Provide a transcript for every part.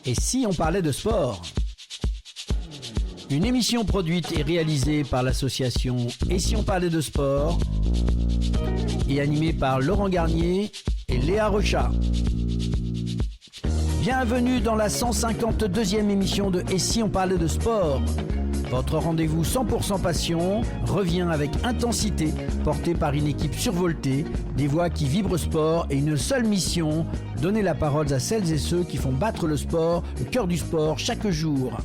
Et si on parlait de sport? Une émission produite et réalisée par l'association Et si on parlait de sport et animée par Laurent Garnier et Léa Rochat. Bienvenue dans la 152e émission de Et si on parlait de sport? Votre rendez-vous 100% passion revient avec intensité, porté par une équipe survoltée, des voix qui vibrent sport et une seule mission, donner la parole à celles et ceux qui font battre le sport, le cœur du sport, chaque jour.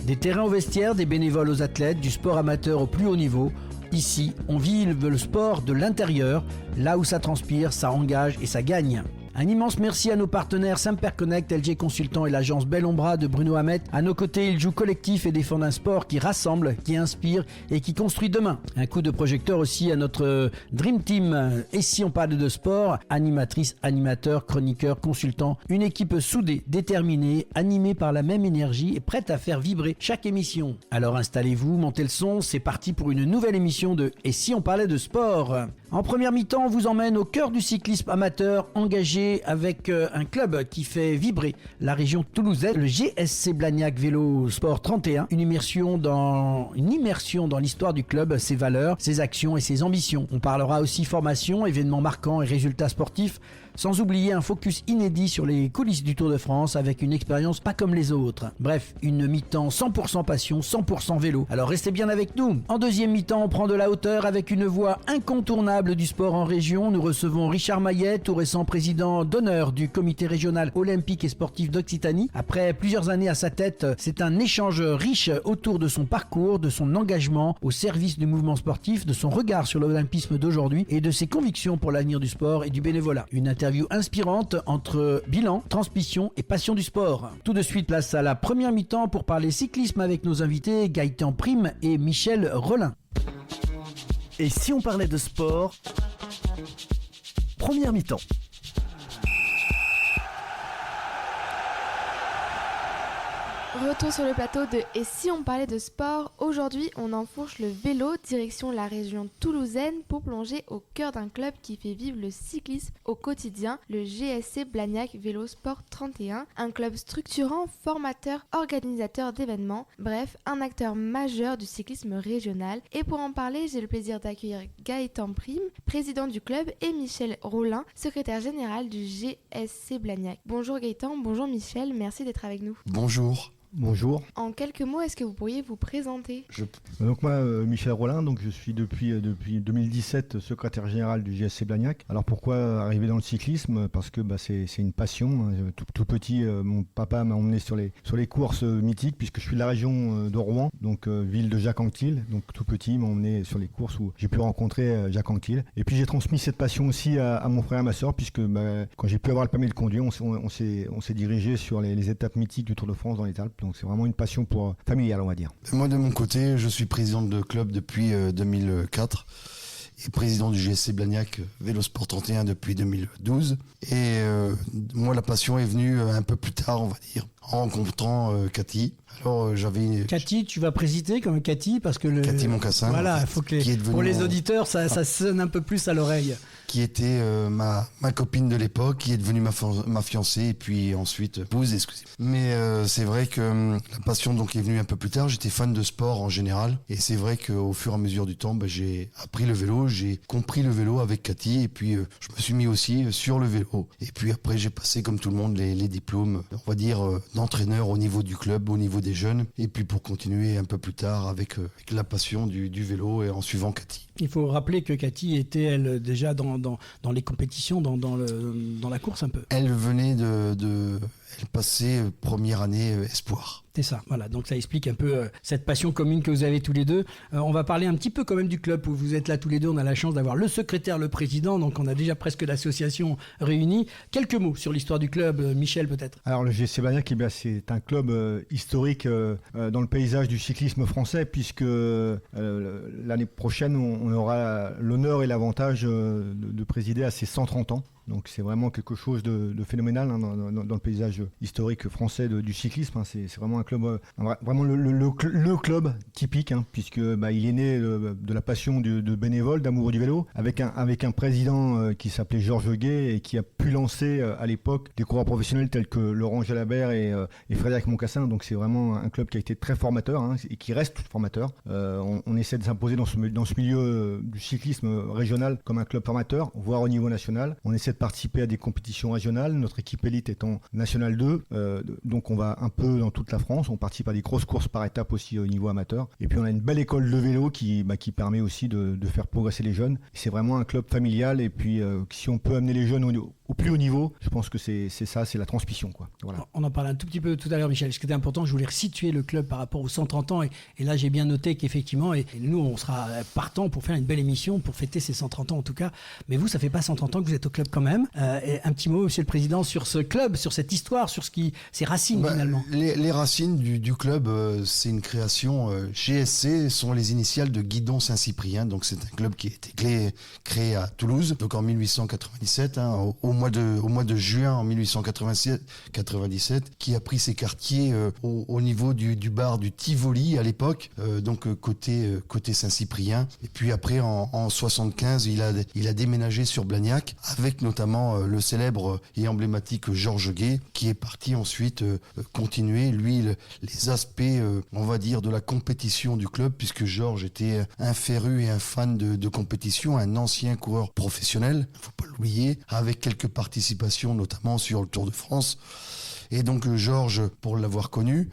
Des terrains aux vestiaires, des bénévoles aux athlètes, du sport amateur au plus haut niveau, ici, on vive le sport de l'intérieur, là où ça transpire, ça engage et ça gagne. Un immense merci à nos partenaires Semper Connect, LG Consultant et l'agence Bellombra de Bruno Hamet. À nos côtés, ils jouent collectif et défendent un sport qui rassemble, qui inspire et qui construit demain. Un coup de projecteur aussi à notre Dream Team. Et si on parle de sport, animatrice, animateur, chroniqueur, consultant, une équipe soudée, déterminée, animée par la même énergie et prête à faire vibrer chaque émission. Alors installez-vous, montez le son, c'est parti pour une nouvelle émission de Et si on parlait de sport? En première mi-temps, on vous emmène au cœur du cyclisme amateur, engagé avec un club qui fait vibrer la région toulousaine, le GSC Blagnac Vélo Sport 31, une immersion dans l'histoire du club, ses valeurs, ses actions et ses ambitions. On parlera aussi formation, événements marquants et résultats sportifs, sans oublier un focus inédit sur les coulisses du Tour de France avec une expérience pas comme les autres. Bref, une mi-temps 100% passion, 100% vélo. Alors restez bien avec nous. En deuxième mi-temps, on prend de la hauteur avec une voix incontournable du sport en région. Nous recevons Richard Maillet, tout récent président d'honneur du comité régional olympique et sportif d'Occitanie. Après plusieurs années à sa tête, c'est un échange riche autour de son parcours, de son engagement au service du mouvement sportif, de son regard sur l'olympisme d'aujourd'hui et de ses convictions pour l'avenir du sport et du bénévolat. Une interview inspirante entre bilan, transmission et passion du sport. Tout de suite, place à la première mi-temps pour parler cyclisme avec nos invités Gaëtan Prime et Michel Rollin. Et si on parlait de sport? Première mi-temps. Retour sur le plateau de Et si on parlait de sport? Aujourd'hui, on enfourche le vélo direction la région toulousaine pour plonger au cœur d'un club qui fait vivre le cyclisme au quotidien, le GSC Blagnac Vélo Sport 31, un club structurant, formateur, organisateur d'événements, bref, un acteur majeur du cyclisme régional. Et pour en parler, j'ai le plaisir d'accueillir Gaëtan Prime, président du club, et Michel Rollin, secrétaire général du GSC Blagnac. Bonjour Gaëtan, bonjour Michel, merci d'être avec nous. Bonjour. Bonjour. En quelques mots, est-ce que vous pourriez vous présenter? Donc moi, Michel Rollin, donc je suis depuis 2017 secrétaire général du GSC Blagnac. Alors pourquoi arriver dans le cyclisme? Parce que c'est une passion. Tout petit, mon papa m'a emmené sur les courses mythiques, puisque je suis de la région de Rouen, donc ville de Jacques Anquetil. Donc tout petit, il m'a emmené sur les courses où j'ai pu rencontrer Jacques Anquetil. Et puis j'ai transmis cette passion aussi à mon frère et à ma soeur, puisque quand j'ai pu avoir le permis de conduire, on s'est dirigé sur les étapes mythiques du Tour de France dans les Alpes. Donc c'est vraiment une passion familiale, on va dire. Moi, de mon côté, je suis président de club depuis 2004 et président du GSC Blagnac Vélo Sport 31 depuis 2012. Et moi, la passion est venue un peu plus tard, on va dire, en rencontrant Cathy. Alors Cathy, tu vas préciser comme Cathy parce que Cathy Moncassin. Voilà, il faut que pour les auditeurs, ça sonne un peu plus à l'oreille. Qui était ma copine de l'époque, qui est devenue ma fiancée et puis ensuite épouse, excusez-moi. Mais c'est vrai que la passion donc est venue un peu plus tard. J'étais fan de sport en général et c'est vrai qu'au fur et à mesure du temps, j'ai appris le vélo, j'ai compris le vélo avec Cathy et puis je me suis mis aussi sur le vélo. Et puis après j'ai passé comme tout le monde les diplômes, on va dire d'entraîneur au niveau du club, au niveau des jeunes et puis pour continuer un peu plus tard avec la passion du vélo et en suivant Cathy. Il faut rappeler que Cathy était, elle, déjà dans les compétitions, dans la course un peu. Elle venait elle passait première année espoir. C'est ça, voilà. Donc ça explique un peu cette passion commune que vous avez tous les deux. On va parler un petit peu quand même du club où vous êtes là tous les deux. On a la chance d'avoir le secrétaire, le président, donc on a déjà presque l'association réunie. Quelques mots sur l'histoire du club, Michel peut-être. Alors le GSC Blagnac, c'est un club historique dans le paysage du cyclisme français, puisque l'année prochaine on aura l'honneur et l'avantage de présider à ses 130 ans. Donc c'est vraiment quelque chose de phénoménal dans le paysage historique français du cyclisme. C'est vraiment un club, vraiment le club typique, puisque il est né de la passion de bénévoles, d'amoureux du vélo, avec un président qui s'appelait Georges Guet et qui a pu lancer à l'époque des coureurs professionnels tels que Laurent Jalabert et Frédéric Moncassin. Donc c'est vraiment un club qui a été très formateur et qui reste formateur. On essaie de s'imposer dans ce milieu du cyclisme régional comme un club formateur, voire au niveau national. On essaie de participer à des compétitions régionales. Notre équipe élite étant National 2, donc on va un peu dans toute la France. On participe à des grosses courses par étapes aussi au niveau amateur. Et puis on a une belle école de vélo qui permet aussi de faire progresser les jeunes. C'est vraiment un club familial et puis si on peut amener les jeunes au plus haut niveau, je pense que c'est ça, c'est la transmission, quoi. Voilà. On en parlait un tout petit peu tout à l'heure, Michel. Ce qui était important, je voulais resituer le club par rapport aux 130 ans. Et là, j'ai bien noté qu'effectivement, et nous, on sera partants pour faire une belle émission, pour fêter ces 130 ans en tout cas. Mais vous, ça fait pas 130 ans que vous êtes au club quand même. Et un petit mot, Monsieur le Président, sur ce club, sur cette histoire, sur ses racines finalement. Les racines du club, c'est une création. GSC sont les initiales de Guidon Saint-Cyprien. Donc c'est un club qui a été créé à Toulouse, donc en 1897, au mois de juin en 1897, qui a pris ses quartiers au niveau du bar du Tivoli à l'époque, donc côté Saint-Cyprien. Et puis après, en 75, il a déménagé sur Blagnac, avec notamment le célèbre et emblématique Georges Guet, qui est parti ensuite continuer, lui, les aspects, on va dire, de la compétition du club, puisque Georges était un féru et un fan de compétition, un ancien coureur professionnel, il ne faut pas l'oublier, avec quelques participations notamment sur le Tour de France. Et donc Georges, pour l'avoir connu,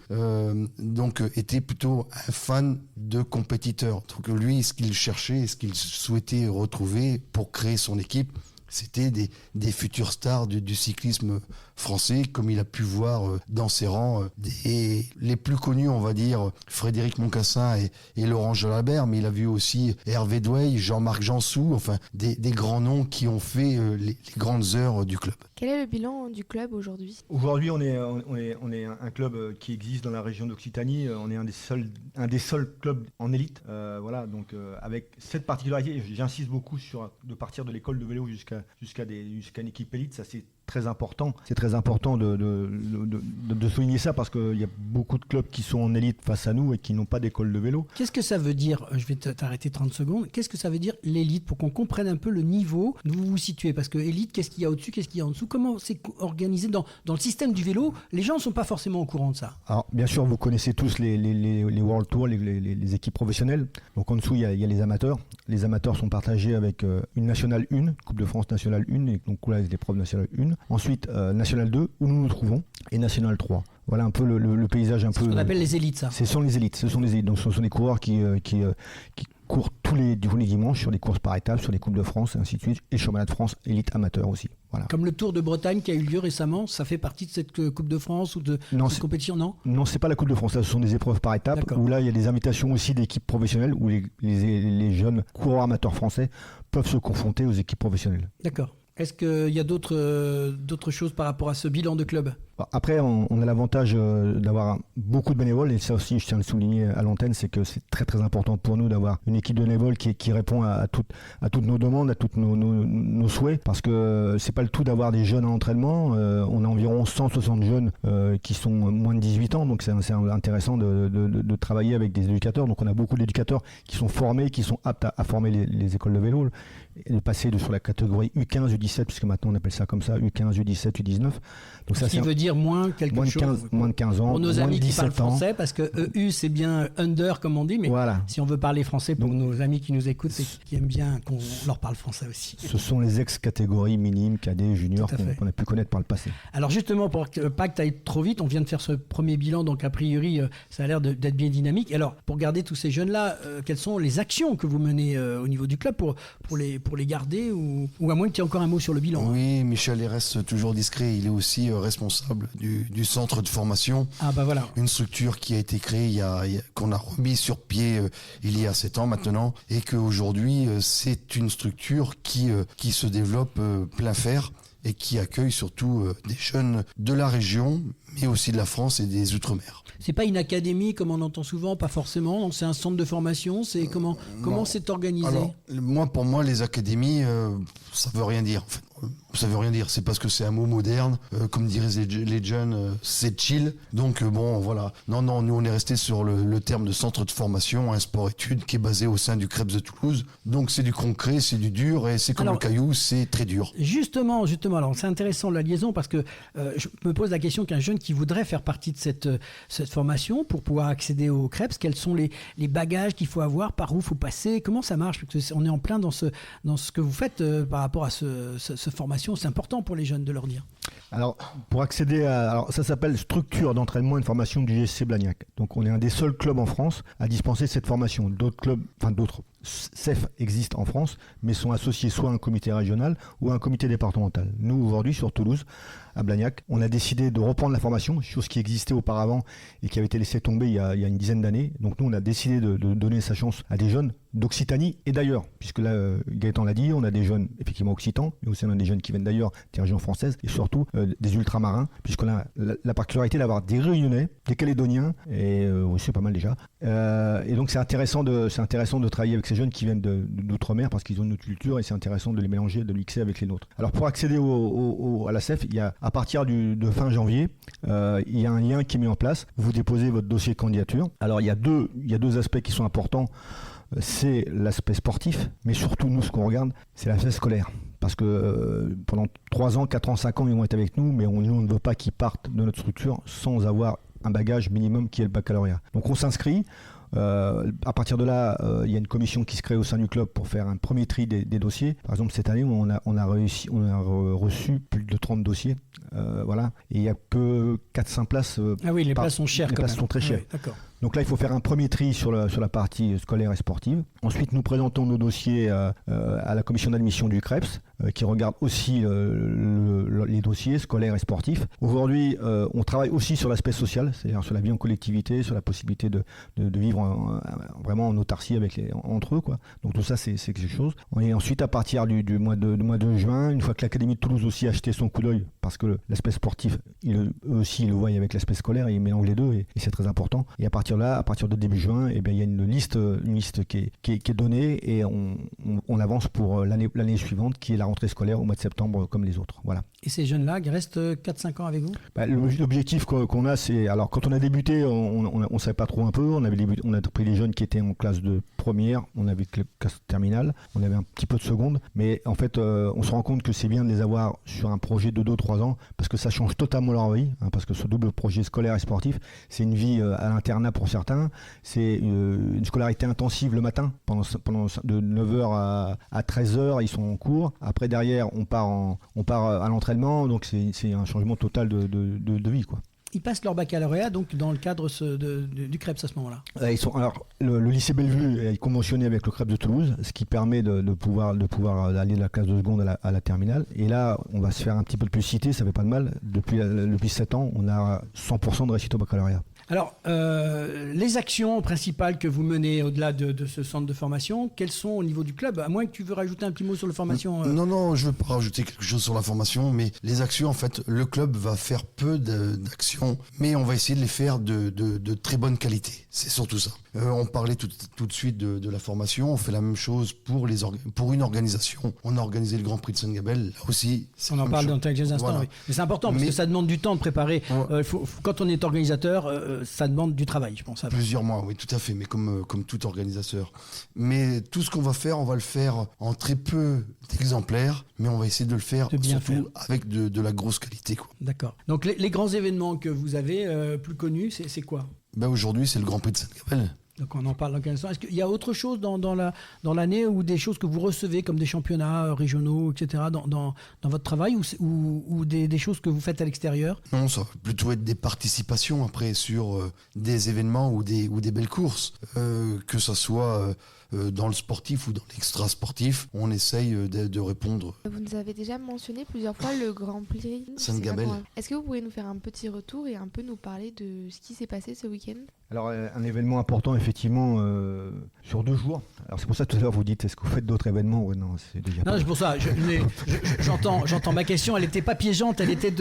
était plutôt un fan de compétiteurs. Donc lui, ce qu'il cherchait et ce qu'il souhaitait retrouver pour créer son équipe, c'était des futures stars du cyclisme français, comme il a pu voir dans ses rangs les plus connus, on va dire, Frédéric Moncassin et Laurent Jalabert, mais il a vu aussi Hervé Douay, Jean-Marc Jansou, enfin des grands noms qui ont fait les grandes heures du club. Quel est le bilan du club aujourd'hui ? Aujourd'hui, on est un club qui existe dans la région d'Occitanie. On est un des seuls clubs en élite. Voilà, donc avec cette particularité, j'insiste beaucoup sur de partir de l'école de vélo jusqu'à une équipe élite. Ça, c'est très important. C'est très important de souligner ça parce qu'il y a beaucoup de clubs qui sont en élite face à nous et qui n'ont pas d'école de vélo. Qu'est-ce que ça veut dire ? Je vais t'arrêter 30 secondes. Qu'est-ce que ça veut dire l'élite pour qu'on comprenne un peu le niveau d'où vous vous situez ? Parce que élite, qu'est-ce qu'il y a au-dessus, qu'est-ce qu'il y a en dessous ? Comment c'est organisé dans le système du vélo ? Les gens ne sont pas forcément au courant de ça. Alors, bien sûr, vous connaissez tous les World Tour, les équipes professionnelles. Donc en dessous, il y a les amateurs. Les amateurs sont partagés avec une Nationale 1, Coupe de France Nationale 1, et donc là, les épreuves Nationale 1. Ensuite, National 2, où nous nous trouvons, et National 3. Voilà un peu le paysage un peu. C'est ce qu'on appelle les élites, ça. Ce sont les élites. Donc ce sont des coureurs qui courent tous les dimanches sur les courses par étapes, sur les Coupes de France, et ainsi de suite, et Championnat de France, élite amateur aussi. Voilà. Comme le Tour de Bretagne qui a eu lieu récemment, ça fait partie de cette Coupe de France ou de cette compétition, non ? Non, c'est pas la Coupe de France, là, ce sont des épreuves par étapes. D'accord. Où là, il y a des invitations aussi d'équipes professionnelles, où les jeunes coureurs amateurs français peuvent se confronter aux équipes professionnelles. D'accord. Est-ce qu'il y a d'autres choses par rapport à ce bilan de club ? Après, on a l'avantage d'avoir beaucoup de bénévoles, et ça aussi, je tiens à le souligner à l'antenne, c'est que c'est très très important pour nous d'avoir une équipe de bénévoles qui répond à toutes nos demandes, à tous nos souhaits, parce que c'est pas le tout d'avoir des jeunes en entraînement. On a environ 160 jeunes qui sont moins de 18 ans, donc c'est intéressant de travailler avec des éducateurs. Donc on a beaucoup d'éducateurs qui sont formés, qui sont aptes à former les écoles de vélo, et de passer sur la catégorie U15, U17, puisque maintenant on appelle ça comme ça, U15, U17, U19. Donc ça, ce qui veut dire moins quelque chose. Moins de 15 ans, pour nos moins amis de 17 qui parlent ans. français, parce que EU c'est bien under comme on dit, mais voilà. Si on veut parler français pour nos amis qui nous écoutent et qui aiment bien qu'on leur parle français aussi. Ce sont les ex-catégories minimes, cadets, juniors qu'on a pu connaître par le passé. Alors justement, pour pas que tu ailles trop vite, on vient de faire ce premier bilan, donc a priori ça a l'air d'être bien dynamique. Alors pour garder tous ces jeunes-là, quelles sont les actions que vous menez au niveau du club pour les garder, ou à moins que tu aies encore un mot sur le bilan ? Oui, Michel reste toujours discret, il est aussi responsable du centre de formation. Ah bah voilà. Une structure qui a été créée, qu'on a remis sur pied il y a 7 ans maintenant, et qu'aujourd'hui c'est une structure qui se développe plein fer et qui accueille surtout des jeunes de la région, mais aussi de la France et des Outre-mer. C'est pas une académie comme on entend souvent, pas forcément, donc c'est un centre de formation, comment c'est organisé ? Alors, pour moi, les académies, ça veut rien dire. En fait. ça veut rien dire, c'est parce que c'est un mot moderne, comme diraient les jeunes, c'est chill. Donc bon, voilà. Non, nous on est resté sur le terme de centre de formation, un sport-études qui est basé au sein du Krebs de Toulouse. Donc c'est du concret, c'est du dur, et c'est comme le caillou, c'est très dur. Justement, alors c'est intéressant la liaison, parce que je me pose la question qu'un jeune qui voudrait faire partie de cette formation pour pouvoir accéder au Krebs, quels sont les bagages qu'il faut avoir, par où il faut passer, comment ça marche, parce qu'on est en plein dans ce que vous faites par rapport à cette formation. C'est important pour les jeunes de leur dire. Alors, pour accéder alors ça s'appelle structure d'entraînement et de formation du GSC Blagnac. Donc, on est un des seuls clubs en France à dispenser cette formation. D'autres CEF existent en France, mais sont associés soit à un comité régional ou à un comité départemental. Nous, aujourd'hui, sur Toulouse, à Blagnac, on a décidé de reprendre la formation, chose qui existait auparavant et qui avait été laissée tomber il y a une dizaine d'années. Donc nous, on a décidé de donner sa chance à des jeunes d'Occitanie et d'ailleurs, puisque là, Gaëtan l'a dit, on a des jeunes effectivement occitans, mais aussi on a des jeunes qui viennent d'ailleurs des régions françaises et surtout des ultramarins, puisqu'on a la particularité d'avoir des Réunionnais, des Calédoniens, et c'est pas mal déjà. Et donc c'est intéressant de travailler avec ces jeunes qui viennent d'outre-mer parce qu'ils ont une autre culture et c'est intéressant de les mélanger, de mixer avec les nôtres. Alors pour accéder à la CEF, il y a, à partir de fin janvier, il y a un lien qui est mis en place. Vous déposez votre dossier de candidature. Alors il y a deux aspects qui sont importants. C'est l'aspect sportif, mais surtout nous ce qu'on regarde, c'est l'aspect scolaire. Parce que pendant 3 ans, 4 ans, 5 ans, ils vont être avec nous, mais nous on ne veut pas qu'ils partent de notre structure sans avoir un bagage minimum qui est le baccalauréat. Donc on s'inscrit. À partir de là, il y a une commission qui se crée au sein du club pour faire un premier tri des dossiers. Par exemple, cette année, on a reçu plus de 30 dossiers. Voilà. Et il n'y a que 4-5 places. Ah oui, les places sont chères. Les places sont très chères. Oui, d'accord. Donc là, il faut faire un premier tri sur la partie scolaire et sportive. Ensuite, nous présentons nos dossiers à la commission d'admission du Krebs, qui regarde aussi les dossiers scolaires et sportifs. Aujourd'hui, on travaille aussi sur l'aspect social, c'est-à-dire sur la vie en collectivité, sur la possibilité de vivre vraiment en autarcie entre eux, quoi. Donc tout ça, c'est quelque chose. Et ensuite, à partir du mois de juin, une fois que l'Académie de Toulouse aussi a jeté son coup d'œil, parce que l'aspect sportif, eux aussi, ils le voient avec l'aspect scolaire, et ils mélangent les deux, et c'est très important. Et à partir de début juin, eh bien, il y a une liste qui est donnée, et on avance pour l'année suivante, qui est la rentrée scolaire au mois de septembre, comme les autres. Voilà. Et ces jeunes-là, ils restent 4-5 ans avec vous ? L'objectif qu'on a, c'est... Alors, quand on a débuté, on ne savait pas trop un peu. On a pris les jeunes qui étaient en classe de première, on avait classe terminale, on avait un petit peu de seconde. Mais en fait, on se rend compte que c'est bien de les avoir sur un projet de 2-3 ans, parce que ça change totalement leur vie, parce que ce double projet scolaire et sportif, c'est une vie à l'internat pour certains, c'est une scolarité intensive le matin, pendant de 9h à 13h, ils sont en cours. Après, derrière, on part à l'entraînement, donc c'est un changement total de vie, quoi. Ils passent leur baccalauréat donc dans le cadre du Krebs à ce moment-là. Le lycée Bellevue est conventionné avec le Krebs de Toulouse, ce qui permet de pouvoir aller de la classe de seconde à la terminale. Et là, on va se faire un petit peu de publicité, ça fait pas de mal. Depuis 7 ans, on a 100% de réussite au baccalauréat. Alors, les actions principales que vous menez au-delà de ce centre de formation, quelles sont au niveau du club ? À moins que tu veux rajouter un petit mot sur la formation. Non, je ne veux pas rajouter quelque chose sur la formation, mais les actions, en fait, le club va faire peu d'actions, mais on va essayer de les faire de très bonne qualité. C'est surtout ça. On parlait tout de suite de la formation, on fait la même chose pour une organisation. On a organisé le Grand Prix de Saint-Gabel, là aussi. On en parle dans quelques instants, voilà. Oui. Mais c'est important parce que ça demande du temps de préparer. Ouais. Quand on est organisateur, ça demande du travail, je pense. Plusieurs mois, oui, tout à fait, mais comme tout organisateur. Mais tout ce qu'on va faire, on va le faire en très peu d'exemplaires, mais on va essayer de le faire surtout avec de la grosse qualité, quoi. D'accord. Donc les grands événements que vous avez plus connus, c'est quoi ? Aujourd'hui, c'est le Grand Prix de Saint-Gabel. Donc on en parle dans quelques instants. Est-ce qu'il y a autre chose dans l'année ou des choses que vous recevez comme des championnats régionaux, etc. dans votre travail ou des choses que vous faites à l'extérieur ? Non, ça va plutôt être des participations après sur des événements ou des belles courses. Que ça soit dans le sportif ou dans l'extra-sportif, on essaye de répondre. Vous nous avez déjà mentionné plusieurs fois le Grand Prix Saint-Gabel. Est-ce que vous pouvez nous faire un petit retour et un peu nous parler de ce qui s'est passé ce week-end ? Alors, un événement important, effectivement, sur 2 jours. Alors, c'est pour ça que tout à l'heure, vous dites, est-ce que vous faites d'autres événements ? Ouais, non, c'est déjà Non, c'est pour ça. J'entends ma question. Elle n'était pas piégeante. Elle était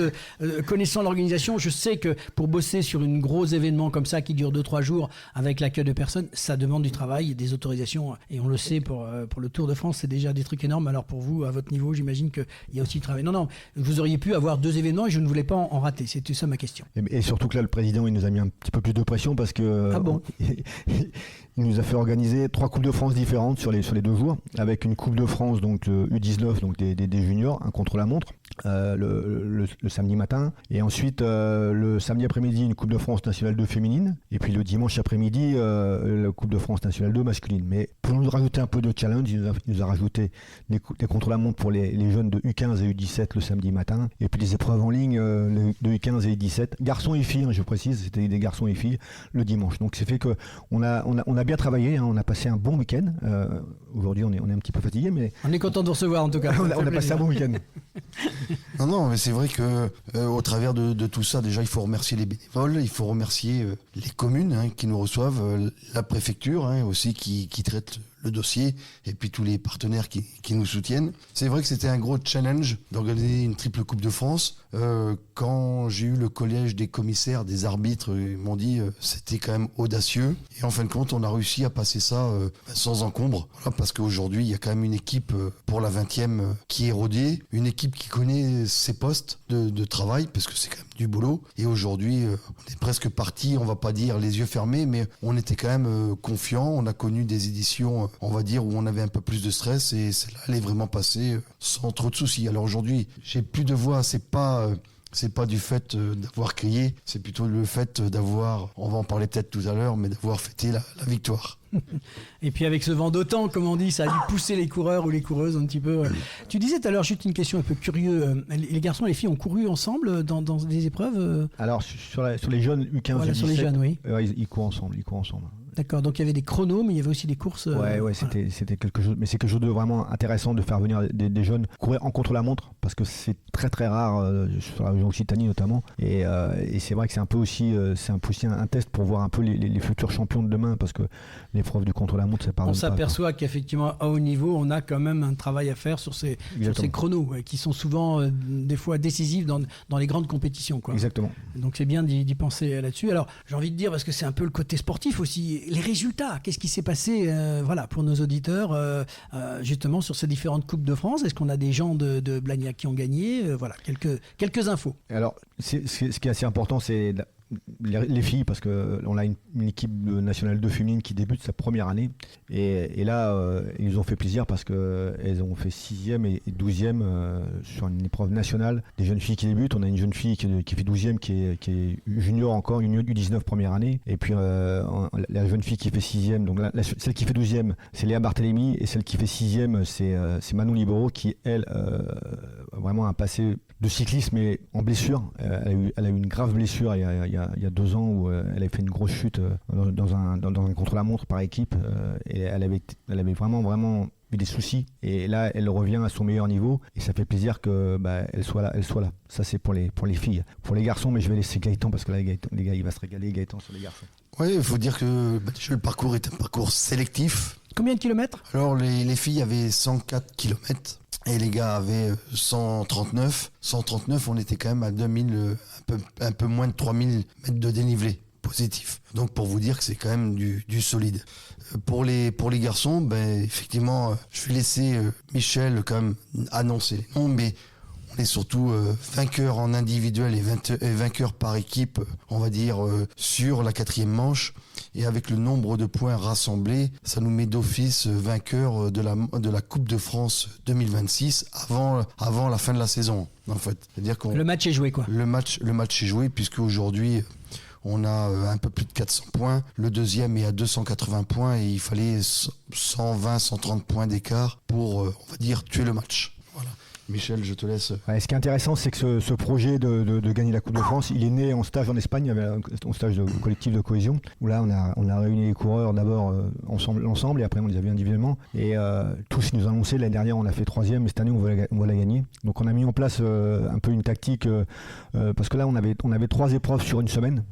connaissant l'organisation. Je sais que pour bosser sur un gros événement comme ça qui dure 2-3 jours avec l'accueil de personnes, ça demande du travail, des autorisations. compétition, et on le sait pour le Tour de France, c'est déjà des trucs énormes. Alors pour vous, à votre niveau, j'imagine qu'il y a aussi du travail. Non, vous auriez pu avoir 2 événements et je ne voulais pas en rater. C'était ça ma question. Et surtout que là, le président, il nous a mis un petit peu plus de pression parce que il nous a fait organiser 3 Coupes de France différentes sur les 2 jours, avec une Coupe de France donc U19, donc des juniors, un contre-la-montre, le samedi matin, et ensuite le samedi après-midi une Coupe de France nationale 2 féminine, et puis le dimanche après-midi la Coupe de France nationale 2 masculine. Mais pour nous rajouter un peu de challenge, il nous a rajouté des contre-la-montre pour les jeunes de U15 et U17 le samedi matin, et puis des épreuves en ligne de U15 et U17, garçons et filles, je précise, c'était des garçons et filles le dimanche. Donc c'est fait que on a bien travaillé, on a passé un bon week-end. Aujourd'hui on est un petit peu fatigué, mais on est content de vous recevoir en tout cas. on a passé un bon week-end. Non, mais c'est vrai que au travers de tout ça, déjà, il faut remercier les bénévoles, il faut remercier les communes qui nous reçoivent, la préfecture aussi qui traite le dossier, et puis tous les partenaires qui nous soutiennent. C'est vrai que c'était un gros challenge d'organiser une triple Coupe de France. Quand j'ai eu le collège des commissaires, des arbitres, ils m'ont dit c'était quand même audacieux. Et en fin de compte, on a réussi à passer ça sans encombre. Voilà, parce qu'aujourd'hui, il y a quand même une équipe pour la 20e qui est rodée, une équipe qui connaît ses postes de travail, parce que c'est quand même du boulot. Et aujourd'hui, on est presque parti, on va pas dire les yeux fermés, mais on était quand même confiants. On a connu des éditions, on va dire, où on avait un peu plus de stress, et celle-là, elle est vraiment passée sans trop de soucis. Alors aujourd'hui, j'ai plus de voix, c'est pas du fait d'avoir crié, c'est plutôt le fait d'avoir, on va en parler peut-être tout à l'heure, mais d'avoir fêté la victoire. Et puis avec ce vent d'autant, comme on dit, ça a dû pousser les coureurs ou les coureuses un petit peu. Tu disais tout à l'heure, juste une question un peu curieuse, les garçons et les filles ont couru ensemble dans des épreuves Alors sur les jeunes U15 voilà, U17, sur les jeunes, oui. Ils courent ensemble. D'accord, donc il y avait des chronos, mais il y avait aussi des courses. Ouais, c'était quelque chose, mais c'est quelque chose de vraiment intéressant de faire venir des jeunes courir en contre-la-montre, parce que c'est très très rare sur la région Occitanie notamment, et c'est vrai que c'est un peu aussi un test pour voir un peu les futurs champions de demain, parce que l'épreuve du contre-la-montre, ça pardonne pas. On s'aperçoit qu'effectivement à haut niveau, on a quand même un travail à faire sur ces chronos qui sont souvent des fois décisifs dans les grandes compétitions, quoi. Exactement. Donc c'est bien d'y penser là-dessus. Alors j'ai envie de dire, parce que c'est un peu le côté sportif aussi, les résultats, qu'est-ce qui s'est passé pour nos auditeurs justement sur ces différentes Coupes de France? Est-ce qu'on a des gens de Blagnac qui ont gagné? Quelques infos. Alors ce qui est assez important, c'est les filles, parce qu'on a une équipe nationale 2 féminine qui débute sa première année, et là ils nous ont fait plaisir parce qu'elles ont fait 6e et 12e sur une épreuve nationale des jeunes filles qui débutent. On a une jeune fille qui fait 12e qui est junior encore, une U19 première année, et puis la jeune fille qui fait 6e, donc celle qui fait 12e c'est Léa Barthélémy, et celle qui fait 6e c'est Manon Libero, qui elle vraiment un passé de cyclisme mais en blessure. Elle a eu une grave blessure il y a 2 ans où elle avait fait une grosse chute dans un contre-la-montre par équipe, et elle avait vraiment eu des soucis, et là elle revient à son meilleur niveau, et ça fait plaisir que elle soit là. Ça c'est pour les filles. Pour les garçons, mais je vais laisser Gaëtan, parce que là les gars, il va se régaler, Gaëtan, sur les garçons. Oui, il faut dire que déjà, le parcours est un parcours sélectif. Combien de kilomètres? Alors les filles avaient 104 kilomètres et les gars avaient 139. 139, on était quand même à 2000, un peu moins de 3000 mètres de dénivelé positif. Donc pour vous dire que c'est quand même du solide. Pour les garçons, effectivement, je vais laisser Michel quand même annoncer les noms, mais on est surtout vainqueur en individuel et vainqueur par équipe, on va dire, sur la 4e manche. Et avec le nombre de points rassemblés, ça nous met d'office vainqueur de la Coupe de France 2026 avant la fin de la saison, en fait. C'est-à-dire le match est joué, quoi. Le match est joué, puisque aujourd'hui on a un peu plus de 400 points. Le deuxième est à 280 points, et il fallait 120, 130 points d'écart pour, on va dire, tuer le match. Voilà. Michel, je te laisse. Ouais, ce qui est intéressant, c'est que ce projet de gagner la Coupe de France, il est né en stage en Espagne, il y avait un stage de collectif de cohésion, où là on a réuni les coureurs d'abord ensemble, et après on les a vus individuellement, et tous ils nous ont annoncé, l'année dernière on a fait 3e, et cette année on va la gagner. Donc on a mis en place un peu une tactique, parce que là on avait 3 épreuves sur une semaine,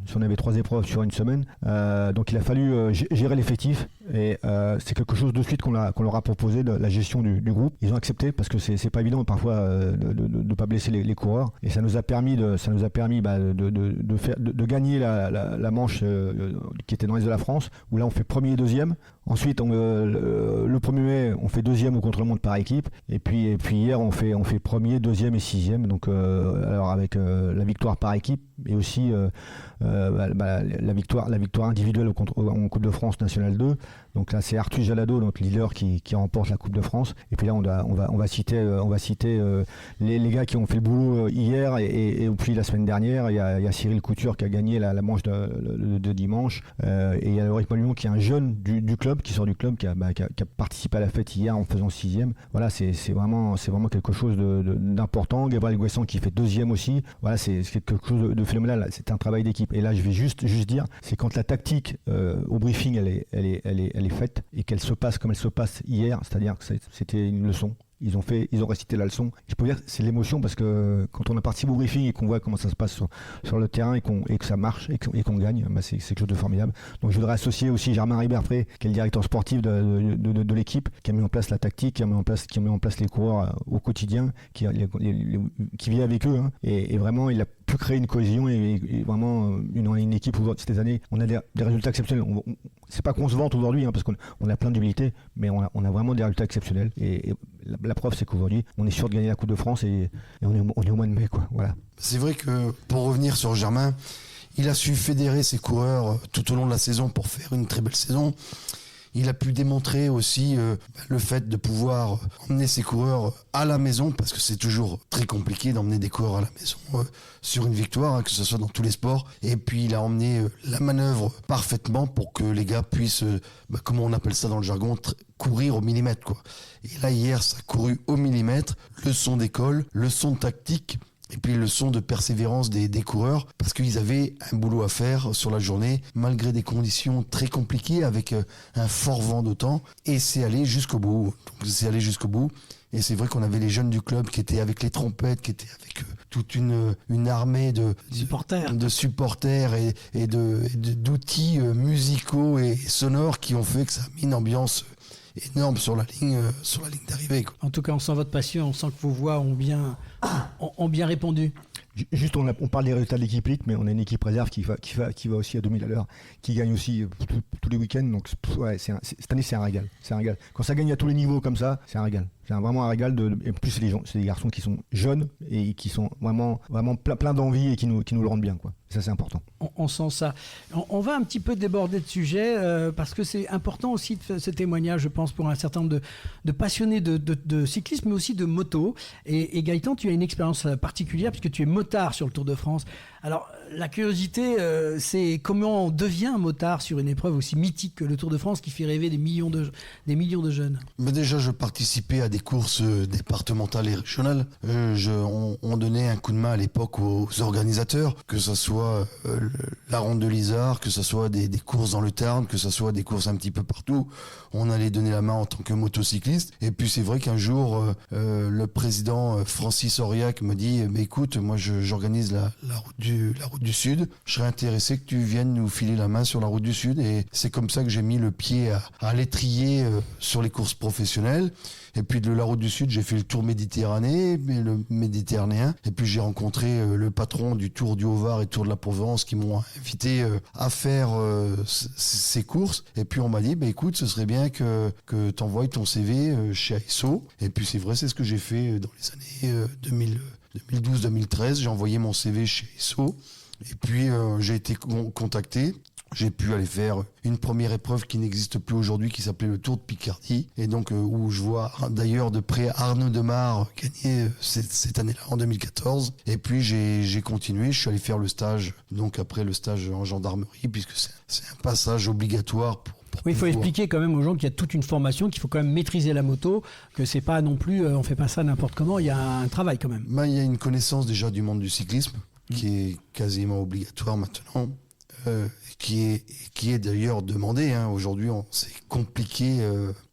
donc il a fallu gérer l'effectif, Et c'est quelque chose de suite qu'on leur a proposé, la gestion du groupe. Ils ont accepté parce que c'est pas évident parfois de pas blesser les coureurs. Et ça nous a permis de gagner la manche qui était dans l'Est de la France, où là on fait premier et deuxième. Ensuite, le 1er mai, on fait deuxième au contre-la-montre par équipe. Et puis hier, on fait premier, deuxième et sixième. Donc, alors avec la victoire par équipe et aussi la victoire individuelle en Coupe de France Nationale 2. Donc là, c'est Arthus Jalado, notre leader, qui remporte la Coupe de France. Et puis là, on va citer les gars qui ont fait le boulot hier et puis la semaine dernière. Il y a Cyril Couture qui a gagné la manche de dimanche. Et il y a Loïc Maluon qui est un jeune du club, qui sort du club, qui a participé à la fête hier en faisant sixième. Voilà, c'est vraiment quelque chose d'important. Gabriel Guesson qui fait deuxième aussi. Voilà, c'est quelque chose de phénoménal. C'est un travail d'équipe. Et là, je vais juste dire, c'est quand la tactique au briefing, elle est faite et qu'elle se passe comme elle se passe hier, c'est-à-dire que c'était une leçon. Ils ont récité la leçon. Je peux dire c'est l'émotion parce que quand on a participé au briefing et qu'on voit comment ça se passe sur le terrain et que ça marche et qu'on gagne, c'est quelque chose de formidable. Donc je voudrais associer aussi Germain Riberpré, qui est le directeur sportif de l'équipe, qui a mis en place la tactique, qui a mis en place les coureurs au quotidien, qui vit avec eux. Hein. Et vraiment, il a pu créer une cohésion et vraiment une équipe où cette année, on a des résultats exceptionnels. C'est pas qu'on se vante aujourd'hui, hein, parce qu'on a plein d'humilité, mais on a vraiment des résultats exceptionnels. Et la preuve, c'est qu'aujourd'hui, on est sûr de gagner la Coupe de France et on est au mois de mai, quoi. Voilà. C'est vrai que, pour revenir sur Germain, il a su fédérer ses coureurs tout au long de la saison pour faire une très belle saison. Il a pu démontrer aussi le fait de pouvoir emmener ses coureurs à la maison, parce que c'est toujours très compliqué d'emmener des coureurs à la maison sur une victoire, hein, que ce soit dans tous les sports. Et puis il a emmené la manœuvre parfaitement pour que les gars puissent, comment on appelle ça dans le jargon, courir au millimètre, quoi. Et là hier, ça a couru au millimètre, leçon d'école, leçon tactique. Et puis le son de persévérance des coureurs, parce qu'ils avaient un boulot à faire sur la journée, malgré des conditions très compliquées, avec un fort vent d'autant, et c'est allé jusqu'au bout. Donc c'est allé jusqu'au bout. Et c'est vrai qu'on avait les jeunes du club qui étaient avec les trompettes, qui étaient avec toute une armée de supporters et d'outils musicaux et sonores qui ont fait que ça a mis une ambiance énorme sur la ligne d'arrivée, quoi. En tout cas, on sent votre passion, on sent que vos voix ont bien répondu. Juste, on parle des résultats de l'équipe élite, mais on a une équipe réserve qui va aussi à 2000 à l'heure, qui gagne aussi tous les week-ends. Donc, ouais, cette année, c'est un régal. C'est un régal. Quand ça gagne à tous les niveaux comme ça, c'est un régal. C'est vraiment un régal. Et en plus, c'est des garçons qui sont jeunes et qui sont vraiment plein d'envie et qui nous le rendent bien, quoi. Ça, c'est important. On sent ça. On va un petit peu déborder de sujet parce que c'est important aussi de faire ce témoignage, je pense, pour un certain nombre de passionnés de cyclisme, mais aussi de moto. Et Gaëtan, tu as une expérience particulière puisque tu es motard sur le Tour de France. Alors, la curiosité, c'est comment on devient un motard sur une épreuve aussi mythique que le Tour de France qui fait rêver des millions de jeunes. Mais déjà, je participais à des courses départementales et régionales. On donnait un coup de main à l'époque aux organisateurs, que ce soit la Ronde de l'Isard, que ce soit des courses dans le Tarn, que ce soit des courses un petit peu partout. On allait donner la main en tant que motocycliste. Et puis c'est vrai qu'un jour, le président Francis Auriac me dit « écoute, moi j'organise la route du Sud. Je serais intéressé que tu viennes nous filer la main sur la route du Sud. » Et c'est comme ça que j'ai mis le pied à l'étrier sur les courses professionnelles. Et puis de la route du Sud, j'ai fait le Tour méditerranéen. Et puis j'ai rencontré le patron du Tour du Haut-Var et Tour de la Provence qui m'ont invité à faire ces courses. Et puis on m'a dit, écoute, ce serait bien que t'envoies ton CV chez ASO. Et puis c'est vrai, c'est ce que j'ai fait dans les années 2012-2013. J'ai envoyé mon CV chez ASO. Et puis j'ai été contacté. J'ai pu aller faire une première épreuve qui n'existe plus aujourd'hui, qui s'appelait le Tour de Picardie, et donc où je vois d'ailleurs de près Arnaud Demar gagner cette année-là, en 2014. Et puis j'ai continué, je suis allé faire le stage, donc après le stage en gendarmerie, puisque c'est un passage obligatoire pour oui, il faut expliquer quand même aux gens qu'il y a toute une formation, qu'il faut quand même maîtriser la moto, que c'est pas non plus, on fait pas ça n'importe comment, il y a un travail quand même. Il y a une connaissance déjà du monde du cyclisme, qui est quasiment obligatoire maintenant. Qui est d'ailleurs demandé. Aujourd'hui, c'est compliqué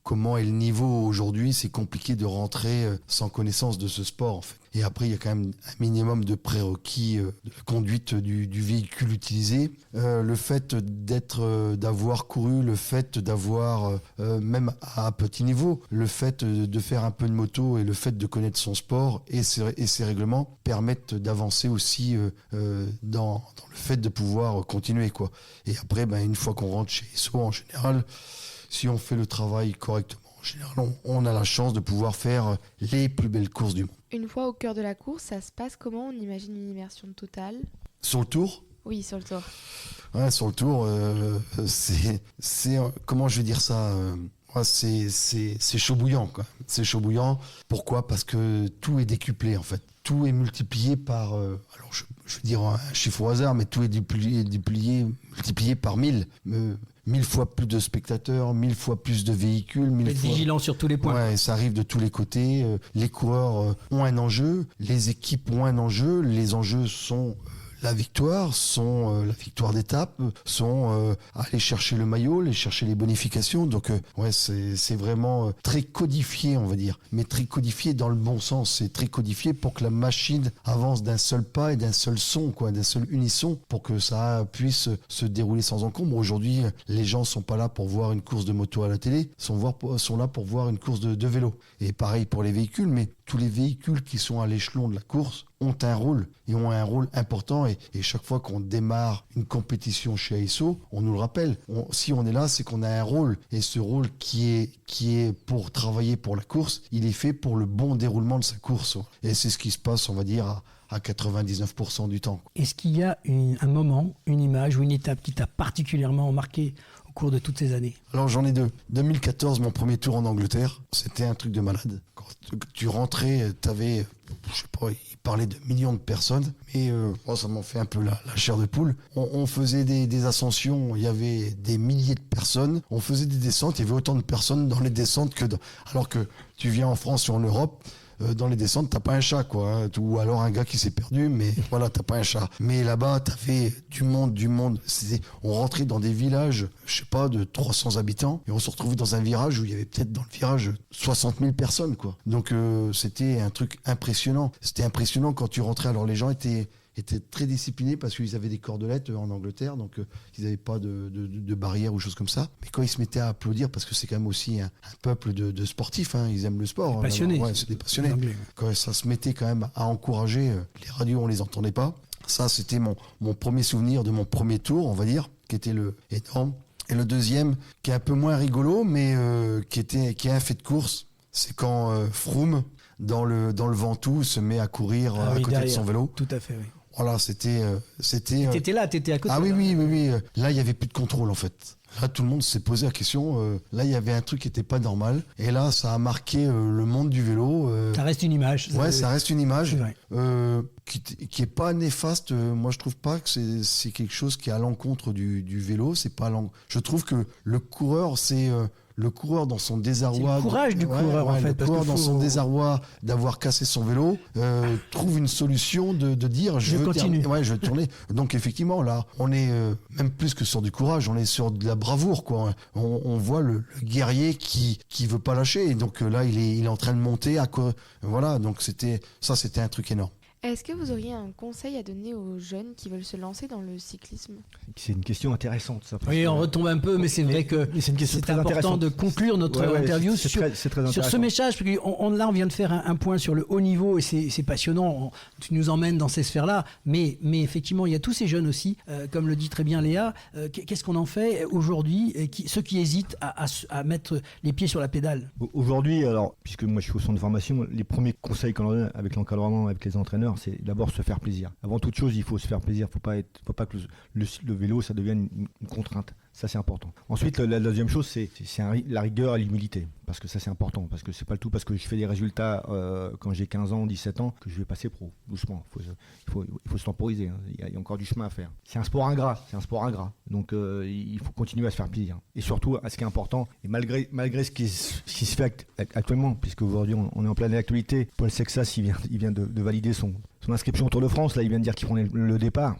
comment est le niveau aujourd'hui. C'est compliqué de rentrer sans connaissance de ce sport en fait. Et après, il y a quand même un minimum de prérequis de la conduite du véhicule utilisé. Le fait d'avoir couru, le fait d'avoir, même à un petit niveau, le fait de faire un peu de moto et le fait de connaître son sport et ses règlements permettent d'avancer aussi dans le fait de pouvoir continuer, quoi. Et après, une fois qu'on rentre chez SO, en général, si on fait le travail correctement, en général, on a la chance de pouvoir faire les plus belles courses du monde. Une fois au cœur de la course, ça se passe comment? On imagine une immersion totale. Sur le tour ? Oui, sur le tour. Ouais, sur le tour, c'est comment je vais dire ça c'est chaud bouillant, quoi. C'est chaud bouillant. Pourquoi ? Parce que tout est décuplé, en fait. Tout est multiplié par... alors, je vais dire un chiffre au hasard, mais tout est multiplié par 1000. 1000 fois plus de spectateurs, 1000 fois plus de véhicules. Être vigilant sur tous les points. Ouais, ça arrive de tous les côtés. Les coureurs ont un enjeu, les équipes ont un enjeu. Les enjeux sont... la victoire d'étape, sont aller chercher le maillot, aller chercher les bonifications. Donc c'est vraiment très codifié, on va dire, mais très codifié dans le bon sens. C'est très codifié pour que la machine avance d'un seul pas et d'un seul son, quoi, d'un seul unisson, pour que ça puisse se dérouler sans encombre. Aujourd'hui, les gens sont pas là pour voir une course de moto à la télé, sont là pour voir une course de vélo. Et pareil pour les véhicules, mais tous les véhicules qui sont à l'échelon de la course ont un rôle et ont un rôle important. Et chaque fois qu'on démarre une compétition chez ASO, on nous le rappelle. Si on est là, c'est qu'on a un rôle. Et ce rôle qui est pour travailler pour la course, il est fait pour le bon déroulement de sa course. Et c'est ce qui se passe, on va dire, à 99% du temps. Est-ce qu'il y a un moment, une image ou une étape qui t'a particulièrement marqué au cours de toutes ces années? Alors j'en ai deux. 2014, mon premier tour en Angleterre, c'était un truc de malade. Quand tu rentrais, t'avais, je sais pas, il parlait de millions de personnes, mais ça m'en fait un peu la chair de poule. On faisait des ascensions, il y avait des milliers de personnes. On faisait des descentes, il y avait autant de personnes dans les descentes alors que tu viens en France ou en Europe. Dans les descentes, t'as pas un chat, quoi, hein. Ou alors un gars qui s'est perdu, mais voilà, t'as pas un chat. Mais là-bas, t'avais du monde. On rentrait dans des villages, je sais pas, de 300 habitants, et on se retrouvait dans un virage où il y avait peut-être dans le virage 60 000 personnes, quoi. Donc c'était un truc impressionnant. C'était impressionnant quand tu rentrais. Alors les gens étaient très disciplinés parce qu'ils avaient des cordelettes en Angleterre, donc ils n'avaient pas de barrières ou choses comme ça. Mais quand ils se mettaient à applaudir, parce que c'est quand même aussi un peuple de sportifs, hein, ils aiment le sport. Passionnés. Ouais, c'est des passionnés. Quand ça se mettait quand même à encourager, les radios on les entendait pas. Ça c'était mon premier souvenir de mon premier tour, on va dire, qui était énorme. Et le deuxième, qui est un peu moins rigolo, mais qui est un fait de course, c'est quand Froome, dans le Ventoux, se met à courir à côté de son vélo. Tout à fait, oui. Voilà, c'était. T'étais là, t'étais à côté. Ah oui. Là, il n'y avait plus de contrôle, en fait. Là, tout le monde s'est posé la question. Là, il y avait un truc qui n'était pas normal. Et là, ça a marqué le monde du vélo. Ça reste une image. Ouais, ça reste une image qui est pas néfaste. Moi, je trouve pas que c'est quelque chose qui est à l'encontre du vélo. C'est pas je trouve que le coureur, c'est le coureur dans son désarroi. C'est le courage du coureur, en fait. Le coureur dans son désarroi d'avoir cassé son vélo trouve une solution de dire je veux tourner. Donc effectivement, là, on est même plus que sur du courage, on est sur de la bravoure, quoi. On voit le guerrier qui veut pas lâcher. Et donc là, il est en train de monter à quoi. Voilà, donc c'était un truc énorme. Est-ce que vous auriez un conseil à donner aux jeunes qui veulent se lancer dans le cyclisme ? C'est une question intéressante, ça. Oui, on retombe un peu, mais c'est vrai que c'est important de conclure notre interview sur ce message. Parce que là, on vient de faire un point sur le haut niveau et c'est passionnant. Tu nous emmènes dans ces sphères-là. Mais effectivement, il y a tous ces jeunes aussi, comme le dit très bien Léa. Qu'est-ce qu'on en fait aujourd'hui, ceux qui hésitent à mettre les pieds sur la pédale ? Aujourd'hui, alors, puisque moi je suis au centre de formation, les premiers conseils qu'on donne avec l'encadrement, avec les entraîneurs, c'est d'abord se faire plaisir. Avant toute chose, il faut se faire plaisir. Faut pas que le vélo, ça devienne une contrainte. Ça, c'est important. Ensuite, la deuxième chose, c'est la rigueur et l'humilité. Parce que ça, c'est important. Parce que c'est pas le tout parce que je fais des résultats quand j'ai 15 ans, 17 ans, que je vais passer pro. Doucement. Il faut se temporiser. Hein. Il y a encore du chemin à faire. C'est un sport ingrat. Donc, il faut continuer à se faire plaisir. Et surtout, ce qui est important, et malgré ce qui se fait actuellement, puisque aujourd'hui, on est en pleine actualité, Paul Sexas, il vient de valider son inscription au Tour de France. Là, il vient de dire qu'il prenait le départ.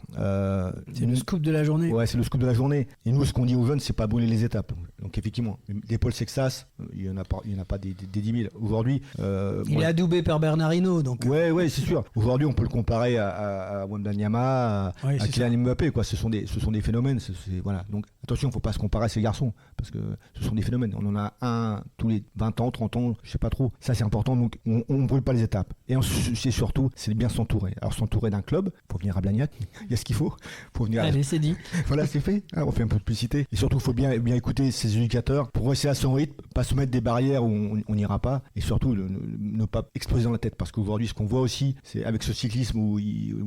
C'est le scoop de la journée. Ouais, c'est le scoop de la journée. Et nous, ce qu'on dit aux jeunes, c'est pas brûler les étapes. Donc effectivement, des Paul Sexas, il y en a pas des 10 000. Aujourd'hui, il est adoubé par Bernard Hinault, donc. Ouais, c'est sûr. Aujourd'hui, on peut le comparer à Wembanyama, à Kylian Mbappé, quoi. Ce sont des phénomènes. Voilà. Donc attention, faut pas se comparer à ces garçons parce que ce sont des phénomènes. On en a un tous les 20 ans, 30 ans, je sais pas trop. Ça, c'est important. Donc on ne brûle pas les étapes. Et c'est surtout, c'est de bien s'entourer. Alors s'entourer d'un club, faut venir à Blagnac. Il y a ce qu'il faut. Faut venir. Allez, c'est dit. Voilà, c'est fait. On fait un peu de publicité. Et surtout, il faut bien écouter ses éducateurs pour rester à son rythme, pas se mettre des barrières où on n'ira pas. Et surtout, ne pas exploser dans la tête. Parce qu'aujourd'hui, ce qu'on voit aussi, c'est avec ce cyclisme où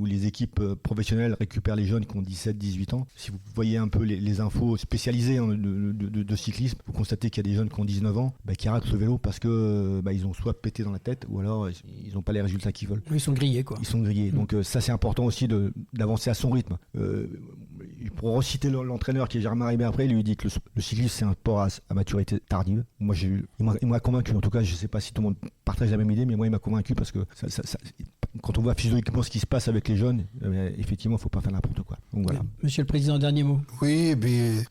les équipes professionnelles récupèrent les jeunes qui ont 17, 18 ans. Si vous voyez un peu les infos spécialisées de cyclisme, vous constatez qu'il y a des jeunes qui ont 19 ans qui arrêtent le vélo parce que ils ont soit pété dans la tête ou alors ils n'ont pas les résultats qu'ils veulent. Ils sont grillés, quoi. Ils sont grillés. Donc ça, c'est important aussi d'avancer à son rythme. Pour reciter l'entraîneur qui est Germain Ribet après, il lui dit que le cyclisme c'est un sport à maturité tardive. Moi, il m'a convaincu. En tout cas, je sais pas si tout le monde partage la même idée, mais moi il m'a convaincu parce que quand on voit physiquement ce qui se passe avec les jeunes, effectivement, il faut pas faire n'importe quoi. Donc voilà. Monsieur le Président, dernier mot. Oui,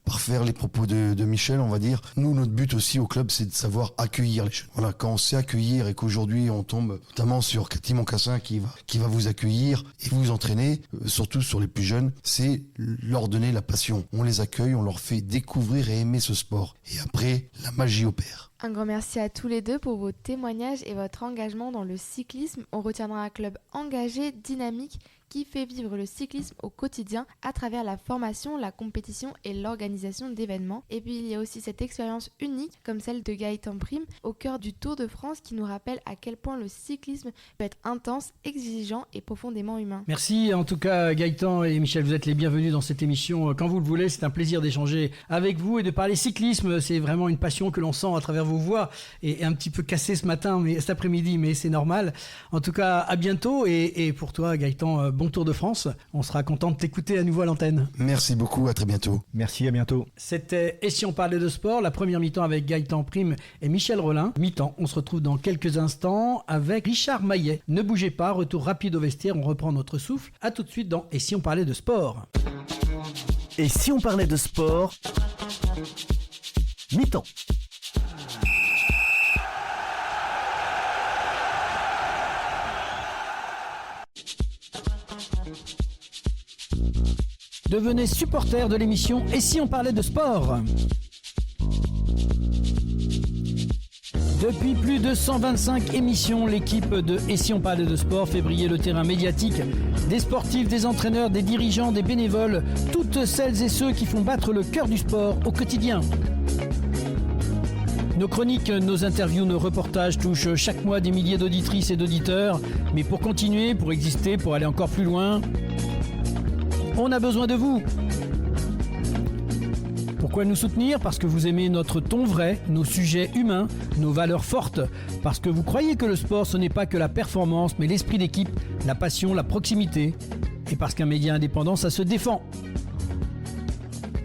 par faire les propos de Michel, on va dire, nous, notre but aussi au club, c'est de savoir accueillir les jeunes. Voilà, quand on sait accueillir et qu'aujourd'hui on tombe notamment sur Cathy Moncassin qui va vous accueillir et vous entraîner, surtout sur les plus jeunes, c'est leur donner la passion. On les accueille, on leur fait découvrir et aimer ce sport. Et après, la magie opère. Un grand merci à tous les deux pour vos témoignages et votre engagement dans le cyclisme. On retiendra un club engagé, dynamique, qui fait vivre le cyclisme au quotidien à travers la formation, la compétition et l'organisation d'événements. Et puis il y a aussi cette expérience unique comme celle de Gaëtan Prime au cœur du Tour de France qui nous rappelle à quel point le cyclisme peut être intense, exigeant et profondément humain. Merci en tout cas Gaëtan et Michel, vous êtes les bienvenus dans cette émission quand vous le voulez. C'est un plaisir d'échanger avec vous et de parler cyclisme. C'est vraiment une passion que l'on sent à travers vos voix et un petit peu cassée ce matin, mais cet après-midi, mais c'est normal. En tout cas, à bientôt et pour toi Gaëtan, bon Tour de France. On sera content de t'écouter à nouveau à l'antenne. Merci beaucoup, à très bientôt. Merci, à bientôt. C'était Et si on parlait de sport, la première mi-temps avec Gaëtan Prime et Michel Rollin. Mi-temps, on se retrouve dans quelques instants avec Richard Maillet. Ne bougez pas, retour rapide au vestiaire, on reprend notre souffle. À tout de suite dans Et si on parlait de sport. Et si on parlait de sport, mi-temps. Devenez supporter de l'émission Et si on parlait de sport. Depuis plus de 125 émissions, l'équipe de Et si on parlait de sport fait briller le terrain médiatique des sportifs, des entraîneurs, des dirigeants, des bénévoles, toutes celles et ceux qui font battre le cœur du sport au quotidien. Nos chroniques, nos interviews, nos reportages touchent chaque mois des milliers d'auditrices et d'auditeurs. Mais pour continuer, pour exister, pour aller encore plus loin, on a besoin de vous. Pourquoi nous soutenir ? Parce que vous aimez notre ton vrai, nos sujets humains, nos valeurs fortes. Parce que vous croyez que le sport, ce n'est pas que la performance, mais l'esprit d'équipe, la passion, la proximité. Et parce qu'un média indépendant, ça se défend.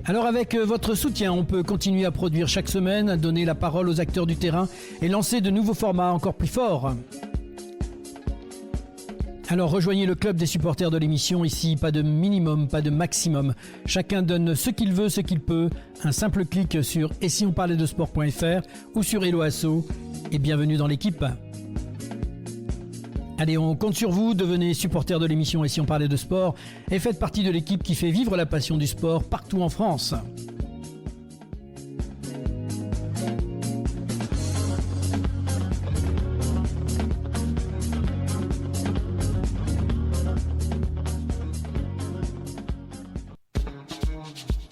Alors avec votre soutien, on peut continuer à produire chaque semaine, donner la parole aux acteurs du terrain et lancer de nouveaux formats encore plus forts. Alors rejoignez le club des supporters de l'émission. Ici, pas de minimum, pas de maximum. Chacun donne ce qu'il veut, ce qu'il peut. Un simple clic sur etsionparlaitdesport.fr ou sur Hello Asso. Et bienvenue dans l'équipe. Allez, on compte sur vous. Devenez supporter de l'émission Et si on parlait de sport et faites partie de l'équipe qui fait vivre la passion du sport partout en France.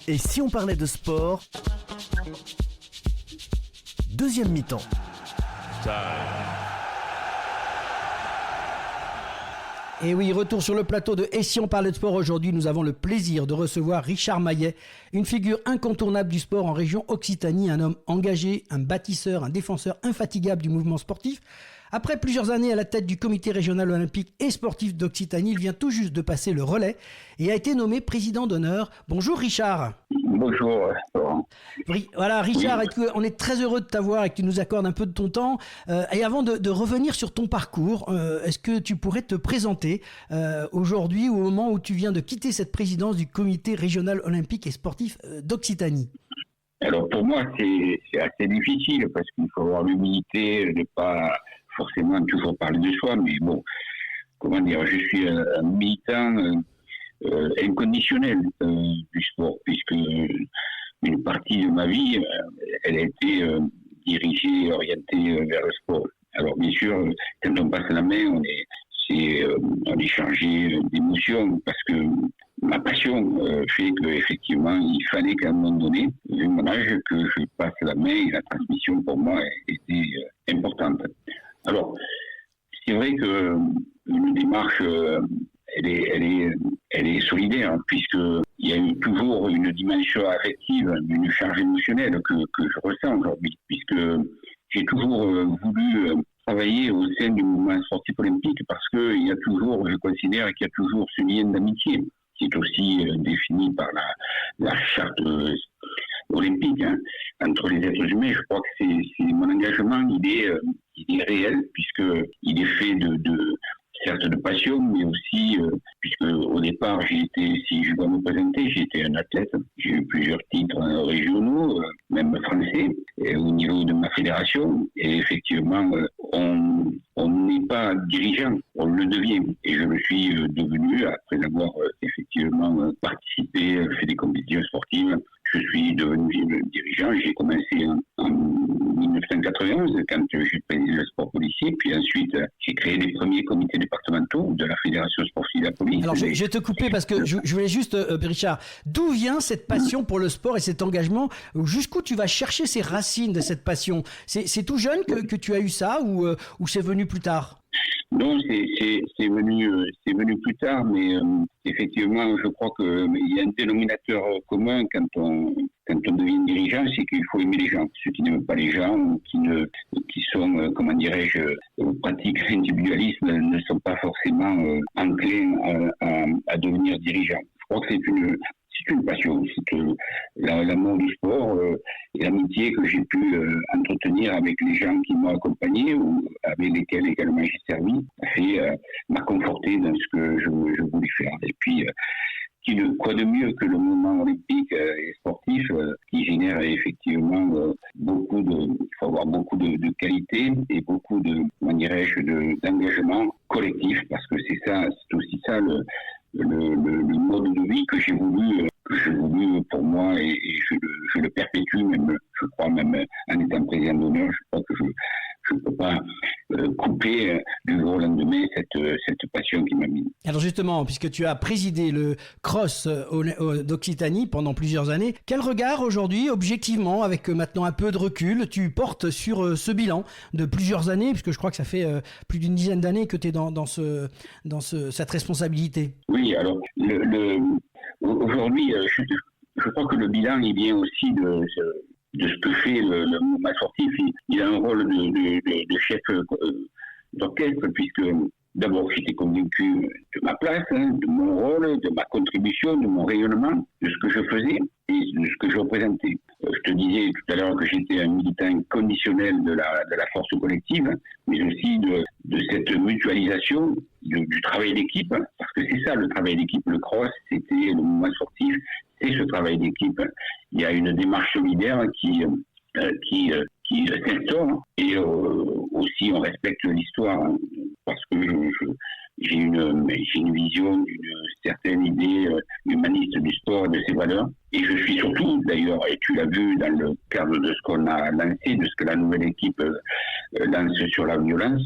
Et si on parlait de sport, deuxième mi-temps. Et oui, retour sur le plateau de Et si on parlait de sport. Aujourd'hui, nous avons le plaisir de recevoir Richard Maillet, une figure incontournable du sport en région Occitanie, un homme engagé, un bâtisseur, un défenseur infatigable du mouvement sportif. Après plusieurs années à la tête du comité régional olympique et sportif d'Occitanie, il vient tout juste de passer le relais et a été nommé président d'honneur. Bonjour Richard. Bonjour. Voilà Richard, on est très heureux de t'avoir et que tu nous accordes un peu de ton temps. Et avant de revenir sur ton parcours, est-ce que tu pourrais te présenter aujourd'hui au moment où tu viens de quitter cette présidence du comité régional olympique et sportif d'Occitanie ? Alors pour moi, c'est assez difficile parce qu'il faut avoir l'humilité de ne pas forcément toujours parler de soi, mais bon, comment dire, je suis un militant inconditionnel du sport, puisque une partie de ma vie, elle a été dirigée, orientée vers le sport. Alors bien sûr, quand on passe la main, on est chargé d'émotions parce que ma passion fait qu'effectivement, il fallait qu'à un moment donné, vu mon âge, que je passe la main et la transmission pour moi était importante. Alors, c'est vrai que une démarche, elle est solidaire, puisqu'il y a eu toujours une dimension affective, une charge émotionnelle que je ressens aujourd'hui, puisque j'ai toujours voulu travailler au sein du mouvement sportif olympique parce qu'il y a toujours, je considère qu'il y a toujours ce lien d'amitié qui est aussi défini par la charte olympique entre les êtres humains. Je crois que c'est mon engagement, il est réel puisqu'il est fait certes de passion, mais aussi, puisque au départ, si je dois me présenter, j'étais un athlète. J'ai eu plusieurs titres régionaux, même français, au niveau de ma fédération. Et effectivement, on n'est pas dirigeant, on le devient. Et je le suis devenu après avoir effectivement participé, fait des compétitions sportives. Je suis devenu dirigeant. J'ai commencé en 1991 quand j'ai présidé le sport policier. Puis ensuite, j'ai créé les premiers comités départementaux de la Fédération sportive de la police. Alors, je vais te couper parce que je voulais juste, Richard, d'où vient cette passion pour le sport et cet engagement? Jusqu'où tu vas chercher ces racines de cette passion? C'est tout jeune que tu as eu ça ou c'est venu plus tard? Non, c'est venu plus tard, mais effectivement, je crois qu'il y a un dénominateur commun quand on devient dirigeant, c'est qu'il faut aimer les gens. Ceux qui n'aiment pas les gens ou qui sont, comment dirais-je, pratiquent l'individualisme ne sont pas forcément enclins à devenir dirigeants. Je crois que c'est une passion, c'est l'amour du sport et l'amitié que j'ai pu entretenir avec les gens qui m'ont accompagné ou avec lesquels également j'ai servi m'a conforté dans ce que je voulais faire. Et puis, quoi de mieux que le mouvement olympique et sportif qui génère effectivement il faut avoir beaucoup de qualité et beaucoup d'engagement collectif, parce que c'est aussi ça le mode de vie que j'ai voulu pour moi et je le perpétue même, je crois même en étant président d'honneur, je crois que je ne peux pas couper du jour au lendemain cette passion qui m'a mis. Alors justement, puisque tu as présidé le cross d'Occitanie pendant plusieurs années, quel regard aujourd'hui, objectivement, avec maintenant un peu de recul, tu portes sur ce bilan de plusieurs années, puisque je crois que ça fait plus d'une dizaine d'années que tu es dans cette responsabilité? Oui, alors aujourd'hui, je crois que le bilan il vient aussi de ce que fait le mouvement sportif. Il a un rôle de chef d'orchestre, puisque d'abord j'étais convaincu de ma place, de mon rôle, de ma contribution, de mon rayonnement, de ce que je faisais et de ce que je représentais. Je te disais tout à l'heure que j'étais un militant conditionnel de la force collective, mais aussi de cette mutualisation du travail d'équipe, parce que c'est ça le travail d'équipe. Le cross, c'était le mouvement sportif, c'est ce travail d'équipe. Il y a une démarche solidaire qui s'instaure et aussi on respecte l'histoire, parce que j'ai une vision d'une certaine idée humaniste du sport et de ses valeurs. Et je suis surtout, d'ailleurs, et tu l'as vu dans le cadre de ce qu'on a lancé, de ce que la nouvelle équipe lance sur la violence,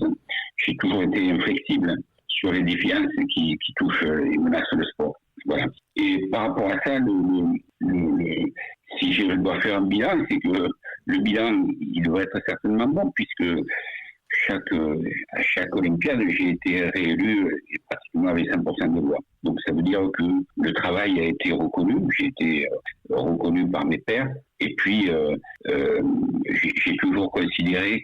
j'ai toujours été inflexible sur les défiances qui touchent et menacent le sport. Voilà. Et par rapport à ça, si je dois faire un bilan, c'est que le bilan, il doit être certainement bon, puisque à chaque Olympiade, j'ai été réélu pratiquement avec 100% de voix. Donc ça veut dire que le travail a été reconnu, j'ai été reconnu par mes pairs, et puis j'ai toujours considéré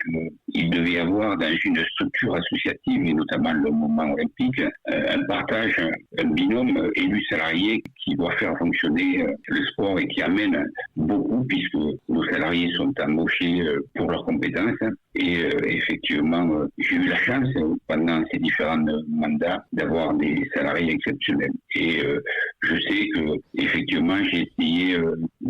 qu'il devait y avoir dans une structure associative, et notamment le mouvement olympique, un partage, un binôme élu-salarié qui doit faire fonctionner le sport et qui amène beaucoup, puisque nos salariés sont embauchés pour leurs compétences. Et effectivement, j'ai eu la chance pendant ces différents mandats d'avoir des salariés exceptionnels. Et je sais que effectivement, j'ai essayé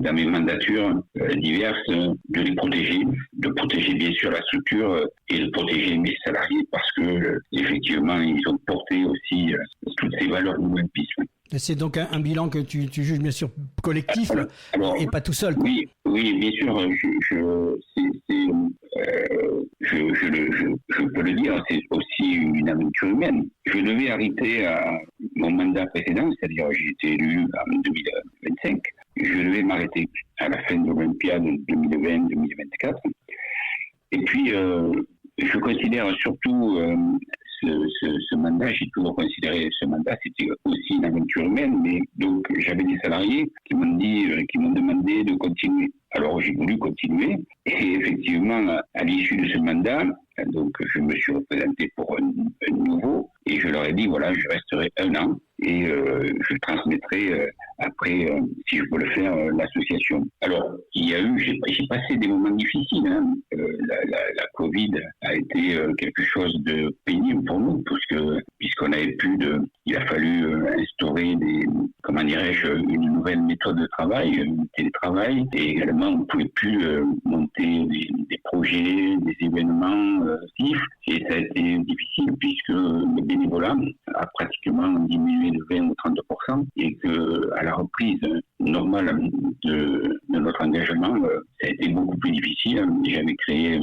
dans mes mandatures diverses, de les protéger, de protéger bien sûr la structure et de protéger mes salariés parce que effectivement ils ont porté aussi toutes ces valeurs de l'olympisme. C'est donc un bilan que tu juges bien sûr collectif alors, et pas tout seul, quoi. Oui, bien sûr, je peux le dire, c'est aussi une aventure humaine. Je devais arrêter à mon mandat précédent, c'est-à-dire j'ai été élu en 2025. Je devais m'arrêter à la fin de l'Olympiade 2020-2024. Et puis, je considère surtout ce mandat, j'ai toujours considéré ce mandat, c'était aussi une aventure humaine, mais donc j'avais des salariés qui m'ont demandé de continuer. Alors j'ai voulu continuer et effectivement à l'issue de ce mandat, donc je me suis représenté pour un nouveau et je leur ai dit voilà, je resterai 1 an et je transmettrai après, si je peux le faire, l'association. Alors il y a eu, j'ai passé des moments difficiles. Hein. La Covid a été quelque chose de pénible pour nous puisqu'on n'avait plus il a fallu instaurer une nouvelle méthode de travail, un télétravail, et également on ne pouvait plus monter des projets, des événements actifs, et ça a été difficile puisque le bénévolat a pratiquement diminué de 20 ou 30%, et qu'à la reprise normale de notre engagement, ça a été beaucoup plus difficile. J'avais créé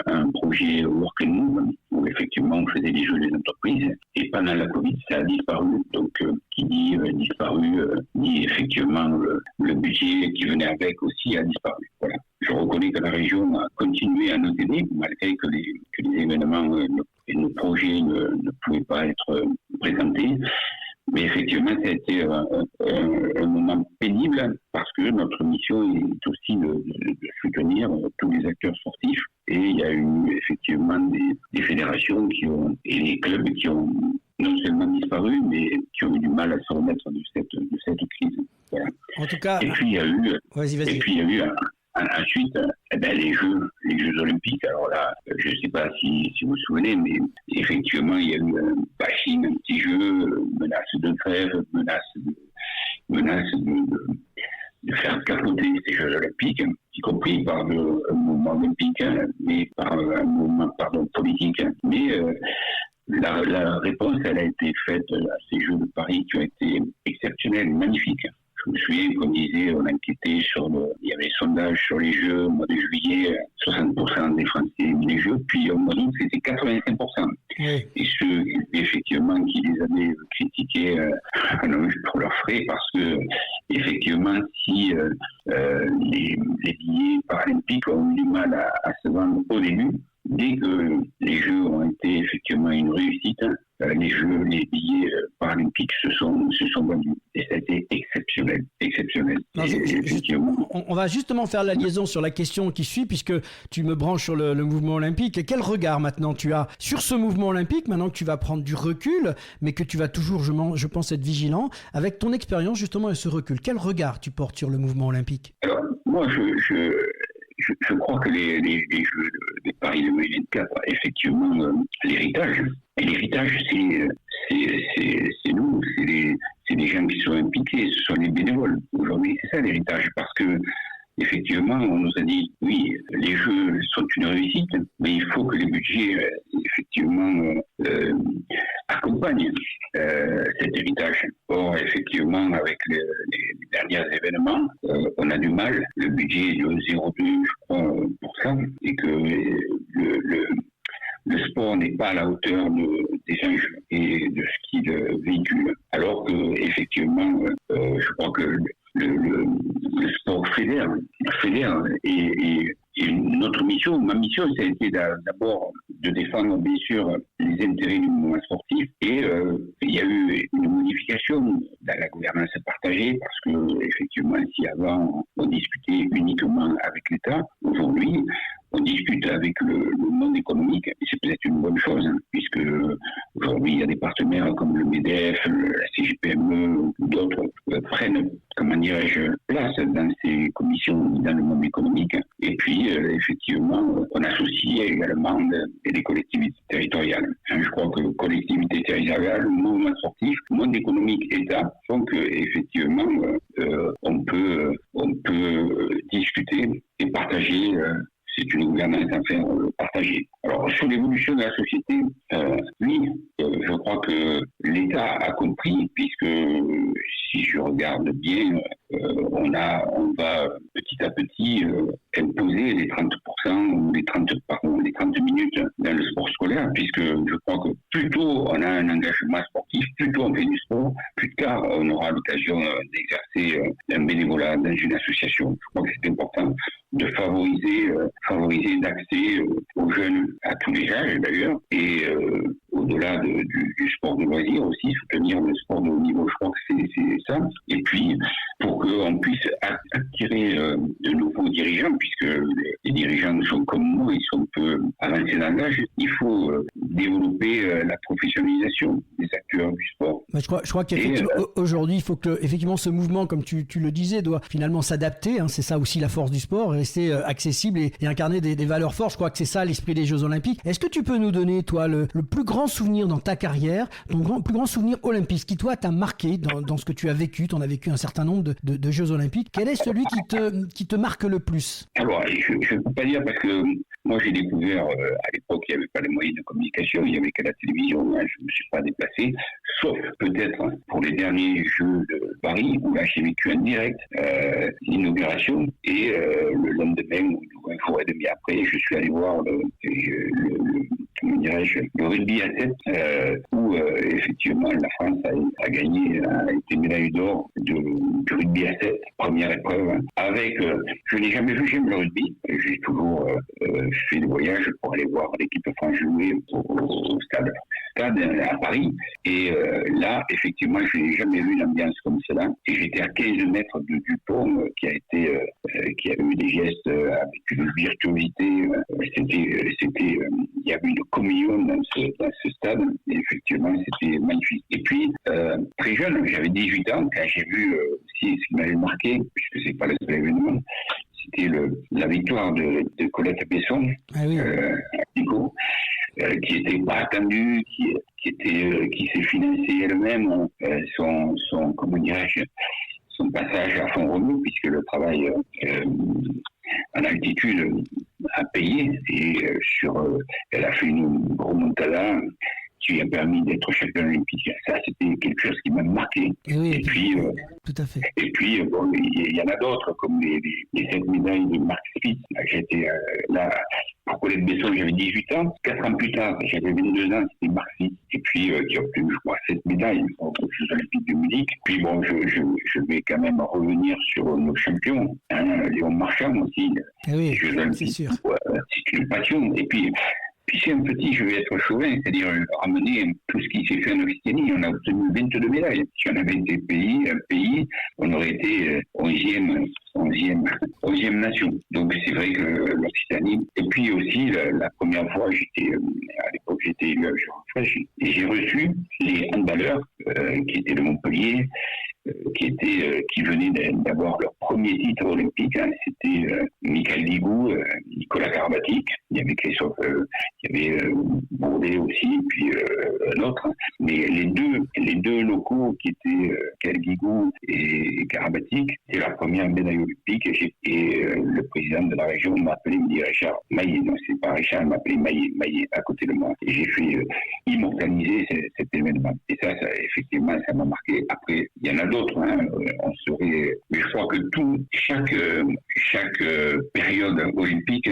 un projet Work and Move où effectivement on faisait des jeux des entreprises, et pendant la Covid ça a disparu. Donc qui dit disparu dit effectivement le budget qui venait avec aussi a disparu. Voilà. Je reconnais que la région a continué à nous aider malgré que les événements et nos projets ne pouvaient pas être présentés. Mais effectivement, ça a été un moment pénible parce que notre mission est aussi de soutenir tous les acteurs sportifs. Et il y a eu effectivement des fédérations et des clubs qui ont non seulement disparu, mais qui ont eu du mal à se remettre de cette crise. Voilà. En tout cas, et puis il y a eu, vas-y. Et puis il y a eu ensuite les Jeux Olympiques. Alors là, je ne sais pas si vous vous souvenez, mais effectivement, il y a eu un bashing, un petit jeu, menace de grève, menace de faire capoter ces Jeux Olympiques, y compris par un mouvement olympique, mais par un mouvement politique. Mais la réponse, elle a été faite à ces Jeux de Paris qui ont été exceptionnels, magnifiques. Je me souviens qu'on disait, on enquêtait il y avait des sondages sur les Jeux au mois de juillet, 60% des Français aimaient les Jeux, puis au mois d'août, c'était 85%. Oui. Et ceux, effectivement, qui les avaient critiqués pour leurs frais, parce que, effectivement, si les billets paralympiques ont eu du mal à se vendre au début, dès que les Jeux ont été effectivement une réussite, les billets paralympiques se sont vendus. Et ça a été exceptionnel. Non, on va justement faire la liaison sur la question qui suit, puisque tu me branches sur le mouvement olympique. Et quel regard maintenant tu as sur ce mouvement olympique, maintenant que tu vas prendre du recul, mais que tu vas toujours, je pense, être vigilant, avec ton expérience justement et ce recul. Quel regard tu portes sur le mouvement olympique ? Alors, moi, je crois que les Jeux de Paris 2024, effectivement, l'héritage, c'est nous, c'est les gens qui sont impliqués, ce sont les bénévoles. Aujourd'hui, c'est ça l'héritage, parce que effectivement, on nous a dit, oui, les Jeux sont une réussite, mais il faut que les budgets, effectivement, accompagnent cet héritage. Or, effectivement, avec les derniers événements, on a du mal. Le budget est de 0,2, je crois, et que le sport n'est pas à la hauteur des enjeux et de ce qu'il véhicule. Alors que, effectivement, je crois que le sport fédère et notre mission, ma mission, ça a été d'abord de défendre bien sûr les intérêts du mouvement sportif, et il y a eu une modification dans la gouvernance partagée parce que effectivement, si avant on discutait uniquement avec l'État, aujourd'hui on discute avec le monde économique, et c'est peut-être une bonne chose, hein, puisque aujourd'hui il y a des partenaires comme le MEDEF, la CGPME, d'autres prennent, comment dirais-je, place dans ces commissions dans le monde économique. Et puis effectivement, on associe également les collectivités territoriales. Je crois que collectivités territoriales, mouvement sportif, monde économique, État font que effectivement on peut tendance à faire partager. Alors, sur l'évolution de la société, oui, je crois que l'État a compris, puisque si je regarde bien, on va petit à petit imposer les 30% ou les 30 minutes dans le sport scolaire, puisque je crois que plus tôt on a un engagement sportif, plus tôt on fait du sport, plus tard on aura l'occasion d'exercer un bénévolat dans une association. Je crois que c'est important de favoriser l'accès aux jeunes à tous les âges d'ailleurs, et au-delà du sport de loisir aussi, soutenir le sport de haut niveau, je crois que c'est ça. Et puis, pour qu'on puisse attirer de nouveaux dirigeants, puisque les dirigeants sont comme moi, ils sont un peu avancés dans l'âge, il faut développer la professionnalisation des acteurs du sport. Je crois qu'aujourd'hui, il faut que effectivement ce mouvement, comme tu le disais, doit finalement s'adapter. C'est ça aussi la force du sport, rester accessible et incarner des valeurs fortes. Je crois que c'est ça l'esprit des Jeux Olympiques. Est-ce que tu peux nous donner, toi, le plus grand souvenir dans ta carrière, ton plus grand souvenir olympique, qui toi t'a marqué dans ce que tu as vécu? Tu en as vécu un certain nombre de Jeux Olympiques. Quel est celui qui te marque le plus? Alors, je ne peux pas dire parce que moi j'ai découvert, à l'époque il n'y avait pas les moyens de communication, il n'y avait que la télévision, je ne me suis pas déplacé, sauf peut-être pour les derniers Jeux de Paris, où là j'ai vécu en direct l'inauguration, et le lendemain, ou un jour et demi après, je suis allé voir le rugby à 7, où effectivement la France a gagné, a été médaille d'or du rugby à 7, première épreuve, avec, je n'ai jamais vu, j'aime le rugby, j'ai toujours fait des voyages pour aller voir l'équipe de France jouer au stade à Paris, et là effectivement je n'ai jamais vu l'ambiance comme cela, et j'étais à 15 mètres du pont qui a eu des gestes avec une virtuosité, il y avait une communion dans ce stade, et effectivement c'était magnifique. Et puis très jeune, j'avais 18 ans quand j'ai vu aussi ce qui m'avait marqué, puisque c'est pas le seul événement, c'était la victoire de Colette Besson, à Pico, qui était pas attendue, qui s'est financée elle-même, son passage à Font-Romeu, puisque le travail en altitude a payé, et elle a fait une remontada qui lui a permis d'être champion olympique. Ça, c'était quelque chose qui m'a marqué. Et puis, tout à fait. Et puis, bon, il y en a d'autres, comme les 7 médailles de Marc Spitz. J'étais là, pour Colette Besson, j'avais 18 ans. 4 ans plus tard, j'avais 22 ans, c'était Marc Spitz. Et puis, qui a obtenu, je crois, 7 médailles aux Jeux Olympiques de Munich. Puis, bon, je vais quand même revenir sur nos champions. Léon Marchand aussi. Oui, Jeux Olympiques. C'est sûr. C'est une passion. Et puis c'est un petit, je vais être chauvin, c'est-à-dire ramener tout ce qui s'est fait en Occitanie. On a obtenu 22 médailles. Si on avait été un pays, on aurait été 11e nation. Donc c'est vrai que l'Occitanie. Et puis aussi, la première fois, à l'époque, j'étais élu à Fraîche, et j'ai reçu les handballeurs qui étaient de Montpellier, qui venaient d'avoir leur premier titre olympique. C'était Michael Ligou, Nicolas Karabatic, il y avait Christophe, il y avait Bourdet aussi, puis un autre. Mais les deux locaux qui étaient Michael Ligou et Karabatic, c'était la première médaille olympique, et le président de la région m'a appelé, il me dit Richard Maillet, non c'est pas Richard, il m'a appelé Maillet à côté de moi, et j'ai fait immortaliser cet événement. Et ça effectivement, ça m'a marqué. Après, il y en a d'autres, on saurait, mais je crois que chaque période olympique,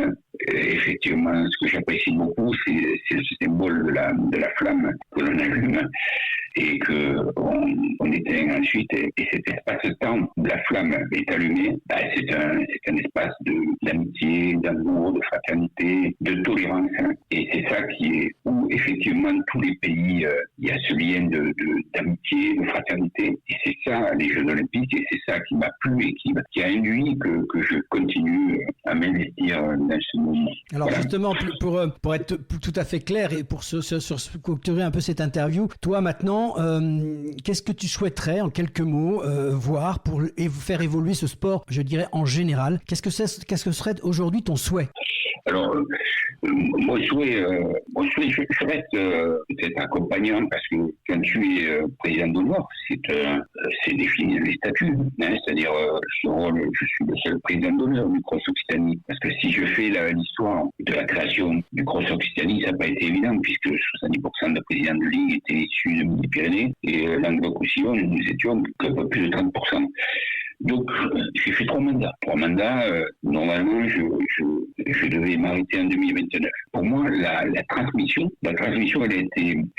effectivement, ce que j'apprécie beaucoup, c'est le symbole de la flamme que l'on allume et qu'on éteint ensuite, et cet espace-temps où la flamme est allumée, c'est un espace d'amitié, d'amour, de fraternité, de tolérance, et c'est ça où effectivement tous les pays, il y a ce lien d'amitié, de fraternité, et c'est ça les Jeux Olympiques, et c'est ça qui m'a plu et qui a induit que je continue à m'investir dans ce moment. Alors voilà. Justement, pour être tout à fait clair et pour clôturer un peu cette interview, toi maintenant, qu'est-ce que tu souhaiterais en quelques mots voir pour faire évoluer ce sport, je dirais en général? Qu'est-ce que serait aujourd'hui ton souhait? Alors, mon souhait, je reste peut-être accompagnant parce que quand tu es président d'honneur, c'est défini dans les statuts. C'est-à-dire, je suis le seul président d'honneur du Cross Occitanie. Parce que si je fais l'histoire de la création du Cross Occitanie, ça n'a pas été évident puisque 70% de présidents de ligue étaient issus des Pyrénées et Languedoc-Roussillon, nous étions un peu plus de 30%. Donc, j'ai fait 3 mandats. 3 mandats, normalement, je devais m'arrêter en 2029. Pour moi, la transmission, elle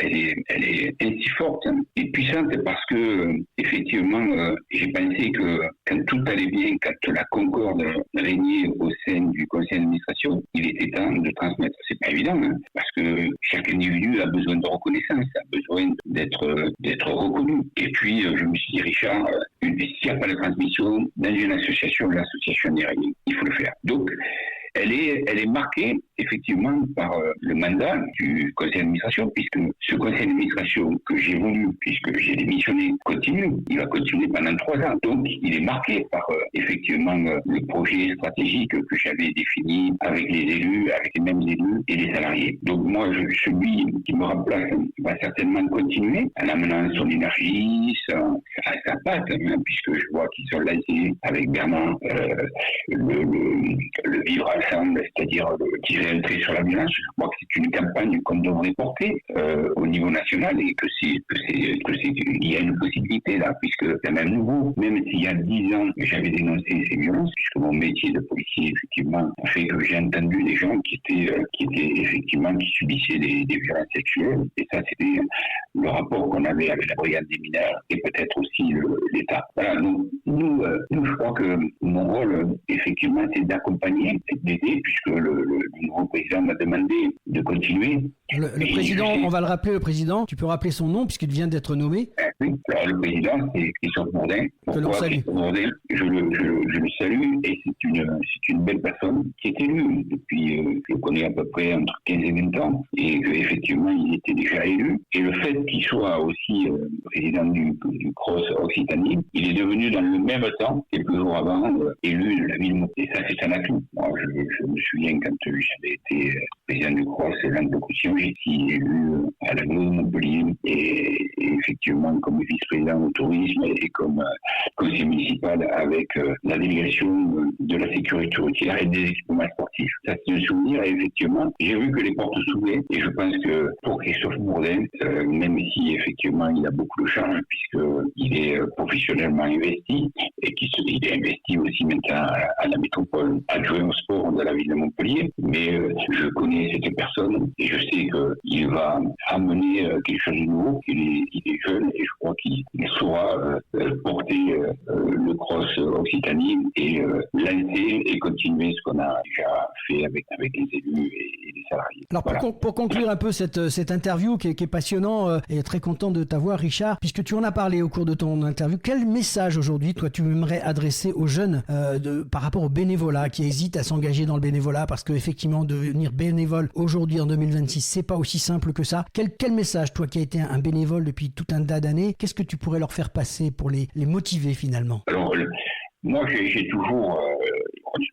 est ainsi forte et puissante parce que, effectivement, j'ai pensé que quand tout allait bien, quand la concorde régnait au sein du conseil d'administration, il était temps de transmettre. C'est pas évident, parce que chaque individu a besoin de reconnaissance, a besoin d'être reconnu. Et puis, je me suis dit, Richard, s'il n'y a pas de transmission, dans une association, l'association n'est rien. Il faut le faire. Donc, elle est marquée effectivement par le mandat du conseil d'administration, puisque ce conseil d'administration que j'ai voulu, puisque j'ai démissionné, continue. Il va continuer pendant 3 ans. Donc, il est marqué par effectivement le projet stratégique que j'avais défini avec les élus, avec les mêmes élus et les salariés. Donc, moi, celui qui me remplace va certainement continuer en amenant son énergie, sa patte, puisque je vois qu'ils sont lancés avec Bernard le vivre ensemble, c'est-à-dire tirer un trait sur la violence. Je crois que c'est une campagne qu'on devrait porter au niveau national et qu'il y a une possibilité là, puisque c'est même nouveau, même s'il y a 10 ans j'avais dénoncé ces violences, puisque mon métier de policier effectivement fait que j'ai entendu des gens qui subissaient des violences sexuelles, et ça c'était le rapport qu'on avait avec la brigade des mineurs et peut-être aussi l'État. Voilà, donc nous je crois que mon rôle effectivement c'est d'accompagner, d'aider, puisque le nouveau président m'a demandé de continuer. Le président, on va le rappeler, le président, tu peux rappeler son nom puisqu'il vient d'être nommé. Oui, alors le président c'est Christophe Bourdin. Que l'on salue. Bourdin, je le salue, et c'est une belle personne qui est élue depuis, je le connais à peu près entre 15 et 20 ans, et qu'effectivement il était déjà élu. Et le fait qu'il soit aussi président du Cross Occitanie, il est devenu dans le même temps, quelques jours avant, élu de la ville de Montpellier. Et ça c'est un atout. Moi je me souviens quand j'avais été président du Cross et Languedoc-Roussillon, j'ai été élu à la ville de Montpellier, et effectivement comme vice-président au tourisme et comme conseiller municipal avec la délégation de la sécurité routière et des équipements sportifs. Ça c'est un souvenir, et effectivement j'ai vu que les portes s'ouvraient, et je pense que pour Christophe Bourdin, même si effectivement il a beaucoup de charge puisqu'il est professionnellement investi et qu'il est investi aussi maintenant à la métropole, adjoint au sport de la ville de Montpellier, mais je connais cette personne et je sais qu'il va amener quelque chose de nouveau, qu'il est jeune, et je crois qu'il saura porter le Cross Occitanie et lancer et continuer ce qu'on a déjà fait avec les élus et les salariés. Alors voilà. Pour conclure un peu cette interview qui est passionnant, et très content de t'avoir, Richard, puisque tu en as parlé au cours de ton interview, quel message aujourd'hui toi tu aimerais adresser aux jeunes par rapport au bénévolat, qui hésitent à s'engager dans le bénévolat, parce qu'effectivement devenir bénévole aujourd'hui en 2026 c'est pas aussi simple que ça. Quel message, toi qui as été un bénévole depuis tout un tas d'années, qu'est-ce que tu pourrais leur faire passer pour les motiver finalement? Alors, moi j'ai toujours,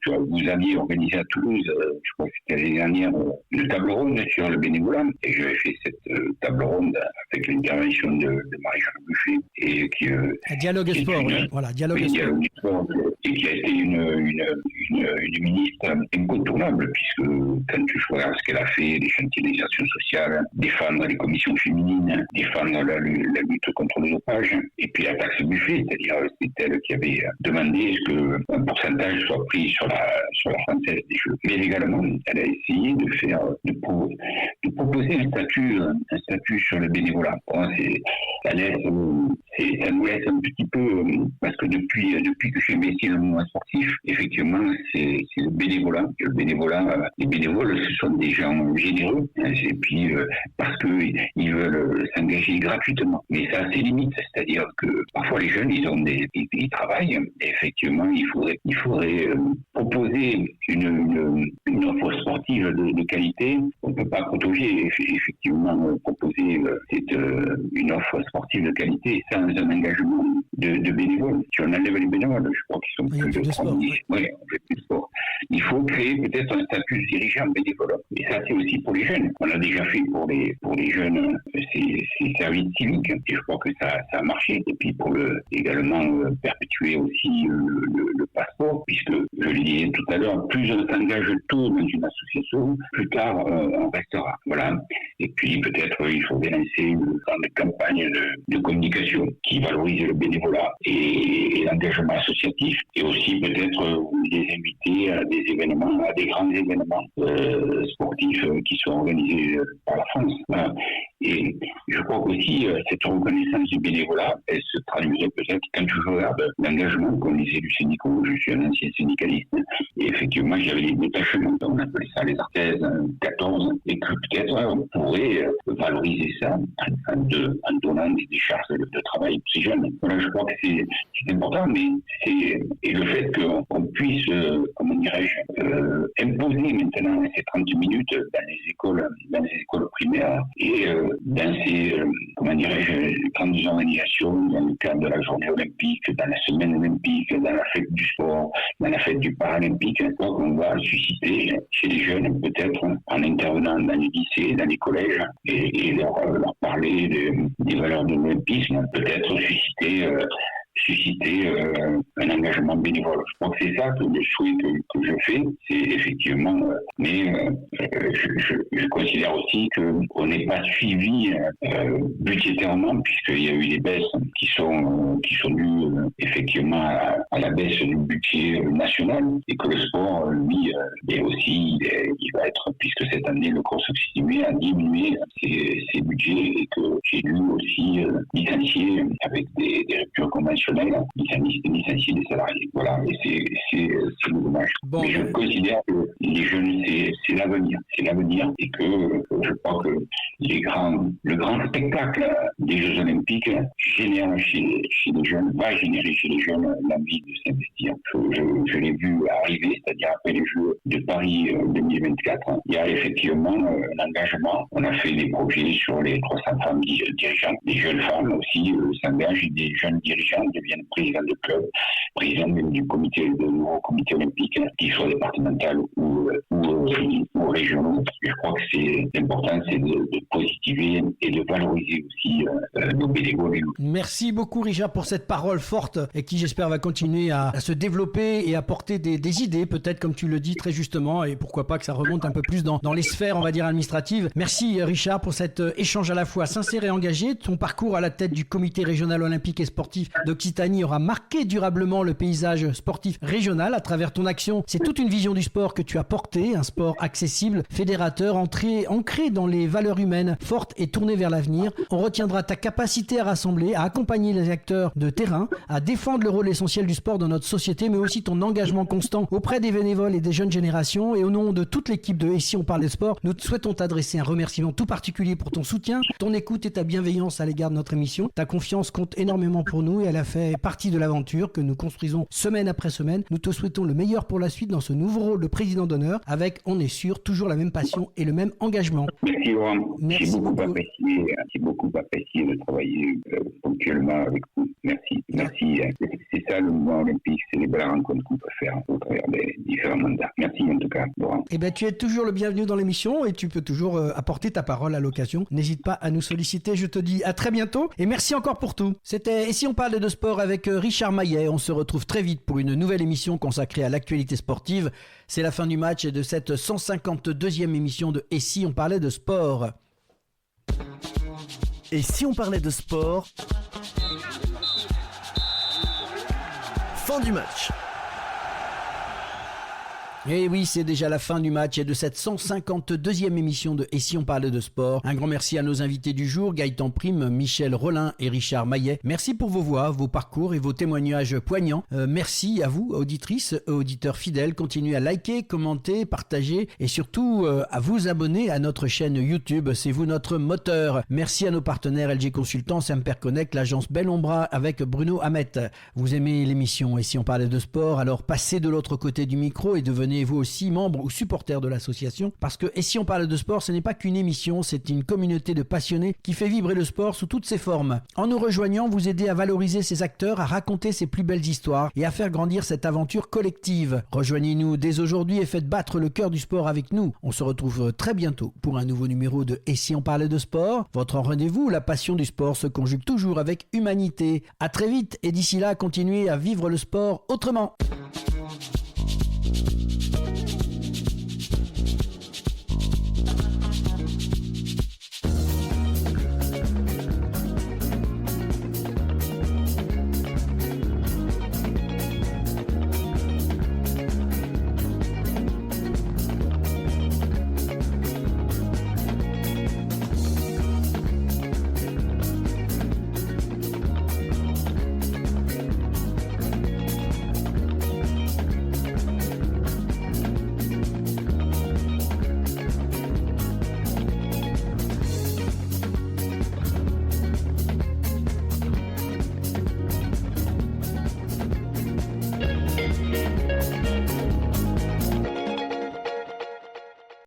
vous aviez organisé à Toulouse, je crois que c'était l'année dernière, une table ronde sur le bénévolat, et j'avais fait cette table ronde avec l'intervention de Marie-Jeanne Buffet, et qui Dialogue Sport, voilà, Dialogue Sport, et qui a été une ministre incontournable, puisque quand tu vois ce qu'elle a fait, les chantiers d'insertion sociale, défendre les commissions féminines, défendre la lutte contre le dopage, et puis la taxe Buffet, c'est-à-dire c'est elle qui avait demandé qu'un pourcentage soit pris sur la Française des Jeux. Mais également, elle a essayé de proposer un statut sur le bénévolat. Bon, ça nous laisse un petit peu, parce que depuis que je suis investi dans le mouvement sportif, effectivement, c'est le bénévolat. Les bénévoles, ce sont des gens généreux, et puis parce qu'ils veulent s'engager gratuitement. Mais ça a ses limites, c'est-à-dire que parfois les jeunes, ils travaillent, et effectivement, il faudrait proposer une offre sportive de qualité. On ne peut pas effectivement proposer une offre sportive de qualité sans un engagement de bénévoles. Si on enlève les bénévoles, je crois qu'ils sont plus de 30 000. Oui, on fait plus de sport. Il faut créer peut-être un statut de dirigeant bénévole. Et ça, c'est aussi pour les jeunes. On l'a déjà fait pour les jeunes, ces services civiques. Et je crois que ça a marché. Et puis pour également perpétuer aussi le passeport, puisque je le disais tout à l'heure, plus on s'engage tôt dans une association, plus tard on restera. Voilà. Et puis peut-être il faut lancer une grande campagne de communication qui valorise le bénévolat et l'engagement associatif, et aussi peut-être les inviter à des événements, à des grands événements sportifs qui sont organisés par la France. Voilà. Et je crois qu'aussi cette reconnaissance du bénévolat, elle se traduirait peut-être quand je regarde l'engagement comme les élus syndicaux. Je suis un ancien syndicaliste et effectivement j'avais les détachements, on appelait ça les arthèses 14, et que peut-être on pourrait valoriser ça en donnant des charges de travail pour ces jeunes. Voilà, je crois que c'est important, mais et le fait qu'on puisse, comment dirais-je, imposer maintenant ces 30 minutes dans les écoles primaires et dans ces, comment dirais-je, grandes organisations, dans le cadre de la journée olympique, dans la semaine olympique, dans la fête du sport, dans la fête du paralympique, je crois qu'on va susciter chez les jeunes, peut-être en intervenant dans les lycées, dans les collèges, et leur parler des valeurs de l'olympisme, peut-être susciter un engagement bénévole. Je crois que c'est ça que le souhait que je fais, c'est effectivement, mais je considère aussi qu'on n'est pas suivi budgétairement, puisqu'il y a eu des baisses qui sont dues effectivement à la baisse du budget national, et que le sport, lui, est aussi, il va être, puisque cette année le cours substitué a diminué ses budgets, et que j'ai dû aussi licencier avec des ruptures conventionnelles, licencier des salariés. Voilà, et c'est dommage. Bon, mais je considère que les jeunes, c'est l'avenir. C'est l'avenir, et que je crois que le grand spectacle des Jeux Olympiques génère chez les jeunes, va générer chez les jeunes l'envie de s'investir. Je l'ai vu arriver, c'est-à-dire après les Jeux de Paris 2024, il y a effectivement un engagement. On a fait des projets sur les 300 femmes dirigeantes. Les jeunes femmes aussi s'engagent, et des jeunes dirigeants deviennent présidents de club, présidents même du nouveau comité olympique, qu'il soit départemental ou régionaux. Je crois que c'est important, c'est de positiver et de valoriser aussi nos bénévoles. Merci beaucoup Richard pour cette parole forte, et qui j'espère va continuer à se développer et à porter des idées, peut-être comme tu le dis très justement, et pourquoi pas que ça remonte un peu plus dans les sphères, on va dire, administratives. Merci Richard pour cet échange à la fois sincère et engagé. Ton parcours à la tête du comité régional olympique et sportif d'Occitanie aura marqué durablement le paysage sportif régional à travers ton action. C'est toute une vision du sport que tu as portée, un sport accessible, fédérateur, ancré dans les valeurs humaines, fortes et tournées vers l'avenir. On retiendra ta capacité à rassembler, à accompagner les acteurs de terrain, à défendre le rôle essentiel du sport dans notre société, mais aussi ton engagement constant auprès des bénévoles et des jeunes générations. Et au nom de toute l'équipe de Et si on parlait sport, nous souhaitons t'adresser un remerciement tout particulier pour ton soutien, ton écoute et ta bienveillance à l'égard de notre émission. Ta confiance compte énormément pour nous, et elle a fait partie de l'aventure que nous construisons semaine après semaine. Nous te souhaitons le meilleur pour la suite dans ce nouveau rôle de président d'honneur, avec, on est sûr, toujours la même passion et le même engagement. Merci Laurent. Merci J'ai beaucoup apprécié de travailler ponctuellement avec vous. Merci. C'est ça le mouvement olympique, c'est les belles rencontres qu'on peut faire au travers des différents mandats. Merci en tout cas, Laurent. Eh bien, tu es toujours le bienvenu dans l'émission, et tu peux toujours apporter ta parole à l'occasion. N'hésite pas à nous solliciter. Je te dis à très bientôt, et merci encore pour tout. C'était Et si on parlait de sport avec Richard Maillet. On se retrouve très vite pour une nouvelle émission consacrée à l'actualité sportive. C'est la fin du match et de cette 152e émission de Et si on parlait de sport. Et si on parlait de sport? Fin du match. Et oui, c'est déjà la fin du match et de cette 152e émission de Et si on parlait de sport. Un grand merci à nos invités du jour, Gaëtan Prime, Michel Rollin et Richard Maillet. Merci pour vos voix, vos parcours et vos témoignages poignants. Merci à vous, auditrices et auditeurs fidèles. Continuez à liker, commenter, partager et surtout à vous abonner à notre chaîne YouTube. C'est vous notre moteur. Merci à nos partenaires LG Consultants, Semper Connect, l'agence Bellombra avec Bruno Hamet. Vous aimez l'émission Et si on parlait de sport? Alors passez de l'autre côté du micro et devenez Devenez vous aussi membre ou supporter de l'association parce que Et si on parle de sport, ce n'est pas qu'une émission, c'est une communauté de passionnés qui fait vibrer le sport sous toutes ses formes. En nous rejoignant, vous aidez à valoriser ses acteurs, à raconter ses plus belles histoires et à faire grandir cette aventure collective. Rejoignez-nous dès aujourd'hui et faites battre le cœur du sport avec nous. On se retrouve très bientôt pour un nouveau numéro de Et si on parlait de sport, votre rendez-vous où la passion du sport se conjugue toujours avec humanité. À très vite et d'ici là, continuez à vivre le sport autrement.